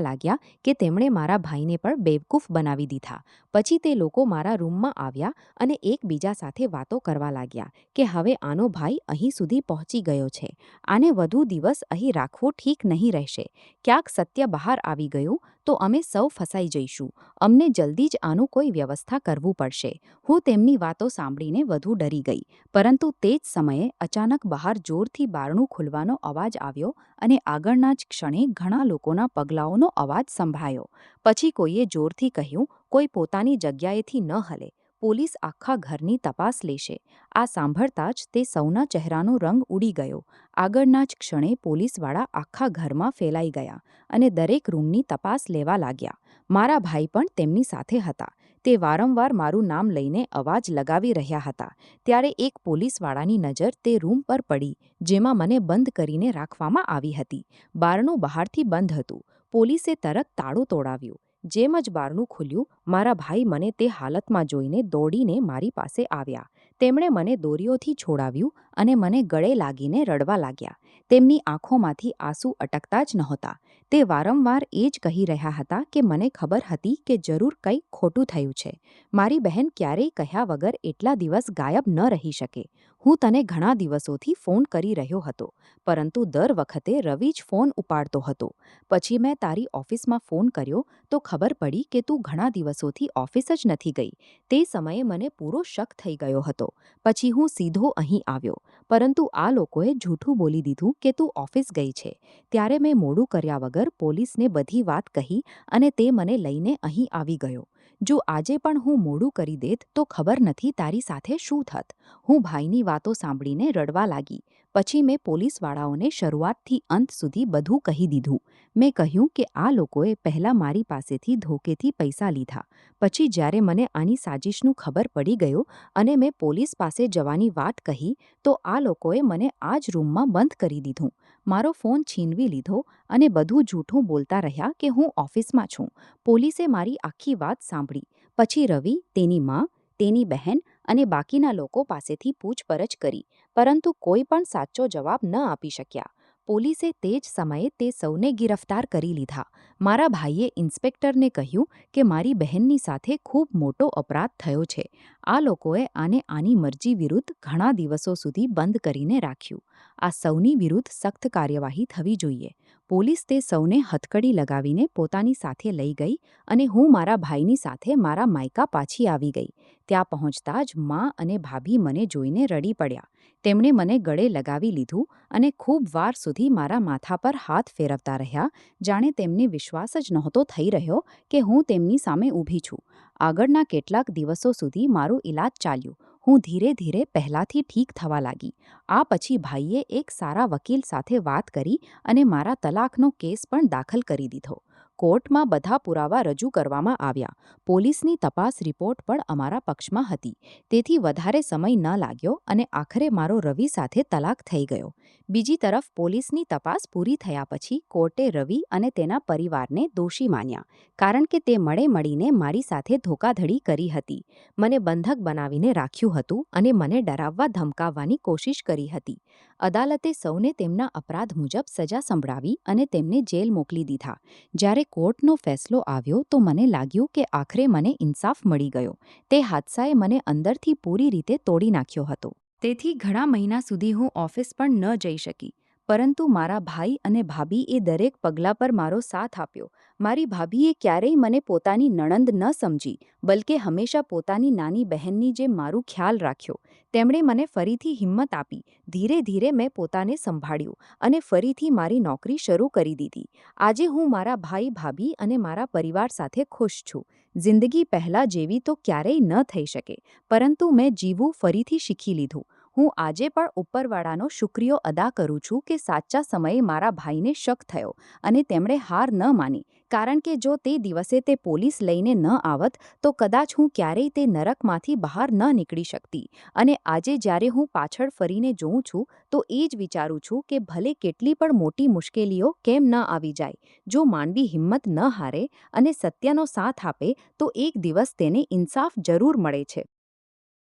Speaker 1: લાગ્યા કે તેમણે મારા ભાઈને પણ બેવકૂફ બનાવી દીધા. પછી તે લોકો મારા રૂમમાં આવ્યા અને એકબીજા સાથે વાતો કરવા લાગ્યા કે હવે આનો ભાઈ અહીં સુધી પહોંચી ગયો છે. આને વધુ દિવસ અહીં રાખવું ઠીક નહીં રહેશે. ક્યાંક સત્ય બહાર આવી ગયું તો અમે સૌ ફસાઈ જઈશું. અમને જલ્દી જ આનું કોઈ વ્યવસ્થા કરવું પડશે. હું તેમની વાતો સાંભળીને વધુ ડરી ગઈ. પરંતુ તે જ સમયે અચાનક બહાર જોરથી બારણું ખુલવાનો અવાજ આવ્યો અને આગળના જ ક્ષણે ઘણા લોકોના પગલાઓનો અવાજ સંભળાયો. પછી કોઈએ જોરથી કહ્યું, "કોઈ પોતાની જગ્યાએથી ન હલે. પોલીસ આખા ઘરની તપાસ લેશે." આ સાંભળતા જ તે સૌના ચહેરાનો રંગ ઉડી ગયો. આગળના જ ક્ષણે પોલીસવાળા આખા ઘરમાં ફેલાઈ ગયા અને દરેક રૂમની તપાસ લેવા લાગ્યા. મારા ભાઈ પણ તેમની સાથે હતા. તે વારંવાર મારું નામ લઈને અવાજ લગાવી રહ્યા હતા. ત્યારે એક પોલીસવાળાની નજર તે રૂમ પર પડી, જેમાં મને બંધ કરીને રાખવામાં આવી હતી. બારણું બહારથી બંધ હતું. પોલીસે તરત તાળું તોડાવ્યું. જેમ જ બારણું ખુલ્યું, મારા ભાઈ મને તે હાલતમાં જોઈને દોડીને મારી પાસે આવ્યા. તેમણે મને દોરીઓથી છોડાવ્યું અને મને ગળે લાગીને રડવા લાગ્યા. તેમની આંખોમાંથી આંસુ અટકતા જ નહોતા. તે વારંવાર એ જ કહી રહ્યા હતા કે મને ખબર હતી કે જરૂર કંઈક ખોટું થયું છે. મારી બહેન ક્યારેય કહ્યા વગર એટલા દિવસ ગાયબ ન રહી શકે. હું તને ઘણા દિવસોથી ફોન કરી રહ્યો હતો, પરંતુ દર વખતે રવિ જ ફોન ઉપાડતો હતો. પછી મેં તારી ઓફિસમાં ફોન કર્યો તો ખબર પડી કે તું ઘણા દિવસોથી ઓફિસ જ નથી ગઈ. તે સમયે મને પૂરો શક થઈ ગયો હતો. પછી હું સીધો અહીં આવ્યો, પરંતુ આ લોકોએ જૂઠું બોલી દીધું કે તું ઓફિસ ગઈ છે. ત્યારે મેં મોડું કર્યા વગર પોલીસને બધી વાત કહી અને તે મને લઈને અહીં આવી ગયો. જો આજે પણ હું મોડું કરી દેત તો ખબર નથી તારી સાથે શું થત. હું ભાઈની વાતો સાંભળીને રડવા લાગી. પછી મેં પોલીસવાળાઓને શરૂઆતથી અંત સુધી બધું કહી દીધું. મેં કહ્યું કે આ લોકોએ પહેલાં મારી પાસેથી ધોકેથી પૈસા લીધા. પછી જ્યારે મને આની સાજિશનું ખબર પડી ગયું અને મેં પોલીસ પાસે જવાની વાત કહી, તો આ લોકોએ મને આ જ રૂમમાં બંધ કરી દીધું. મારો ફોન છીનવી લીધો અને બધું જૂઠું બોલતા રહ્યા કે હું ઓફિસમાં છું. પોલીસે મારી આખી વાત સાંભળી. પછી રવિ, તેની માં, તેની બહેન અને બાકીના લોકો પાસેથી પૂછપરછ કરી, પરંતુ કોઈ પણ સાચો જવાબ ન આપી શક્યા. પોલીસે તે જ સમયે તે સૌને ગિરફ્તાર કરી લીધા. મારા ભાઈએ ઇન્સ્પેક્ટરને કહ્યું કે મારી બહેનની સાથે ખૂબ મોટો અપરાધ થયો છે. આ લોકોએ આને આની મરજી વિરુદ્ધ ઘણા દિવસો સુધી બંધ કરીને રાખ્યું. આ સૌની વિરુદ્ધ સખ્ત કાર્યવાહી થવી જોઈએ. પોલીસ તે સૌને હથકડી લગાવીને પોતાની સાથે લઈ ગઈ અને હું મારા ભાઈની સાથે મારા માયકા પાછી આવી ગઈ. ત્યાં પહોંચતા જ માં અને ભાભી મને જોઈને રડી પડ્યા. તેમણે મને ગળે લગાવી લીધું અને ખૂબ વાર સુધી મારા માથા પર હાથ ફેરવતા રહ્યા, જાણે તેમને વિશ્વાસ જ નહોતો થઈ રહ્યો કે હું તેમની સામે ઊભી છું. આગળના કેટલાક દિવસો સુધી મારું ઈલાજ ચાલ્યું. હું ધીરે ધીરે પહેલાંથી ઠીક થવા લાગી. આ પછી ભાઈએ એક સારા વકીલ સાથે વાત કરી અને મારા તલાકનો કેસ પણ દાખલ કરી દીધો. કોર્ટમાં બધા પુરાવા રજૂ કરવામાં આવ્યા. પોલીસની તપાસ રિપોર્ટ પણ અમારા પક્ષમાં હતી. તેથી વધારે સમય ન લાગ્યો અને આખરે મારો રવિ સાથે તલાક થઈ ગયો. બીજી તરફ પોલીસની તપાસ પૂરી થયા પછી કોર્ટે રવિ અને તેના પરિવારને દોષી માન્યા, કારણ કે તે મળીને મારી સાથે ધોકાધડી કરી હતી, મને બંધક બનાવીને રાખ્યું હતું અને મને ડરાવવા ધમકાવવાની કોશિશ કરી હતી. અદાલતે સૌને તેમના અપરાધ મુજબ સજા સંભળાવી અને તેમને જેલ મોકલી દીધા. જ્યારે કોર્ટનો ફેસલો આવ્યો તો મને લાગ્યું કે આખરે મને ઇન્સાફ મળી ગયો. તે હાદસાએ મને અંદરથી પૂરી રીતે તોડી નાખ્યો હતો. તેથી ઘણા મહિના સુધી હું ઓફિસ પણ ન જઈ શકી. પરંતુ મારા ભાઈ અને ભાભીએ દરેક પગલા પર મારો સાથ આપ્યો. મારી ભાભીએ ક્યારેય મને પોતાની નણંદ ન સમજી, બલકે હંમેશા પોતાની નાની બહેનની જેમ મારું ખ્યાલ રાખ્યો. તેમણે મને ફરીથી હિંમત આપી. ધીરે ધીરે મેં પોતાને સંભાળ્યું અને ફરીથી મારી નોકરી શરૂ કરી દીધી. આજે હું મારા ભાઈ ભાભી અને મારા પરિવાર સાથે ખુશ છું. જિંદગી પહેલાં જેવી તો ક્યારેય ન થઈ શકે, પરંતુ મેં જીવવું ફરીથી શીખી લીધું. હું આજે પણ ઉપરવાળાનો શુક્રિયો અદા કરું છું કે સાચા સમયે મારા ભાઈને શક થયો અને તેમણે હાર ન માની, કારણ કે જો તે દિવસે તે પોલીસ લઈને ન આવત તો કદાચ હું ક્યારેય તે નરકમાંથી બહાર ન નીકળી શકતી. અને આજે જ્યારે હું પાછળ ફરીને જોઉં છું તો એ જ વિચારું છું કે ભલે કેટલી પણ મોટી મુશ્કેલીઓ કેમ ન આવી જાય, જો માનવી હિંમત ન હારે અને સત્યનો સાથ આપે તો એક દિવસ તેને ઇન્સાફ જરૂર મળે છે.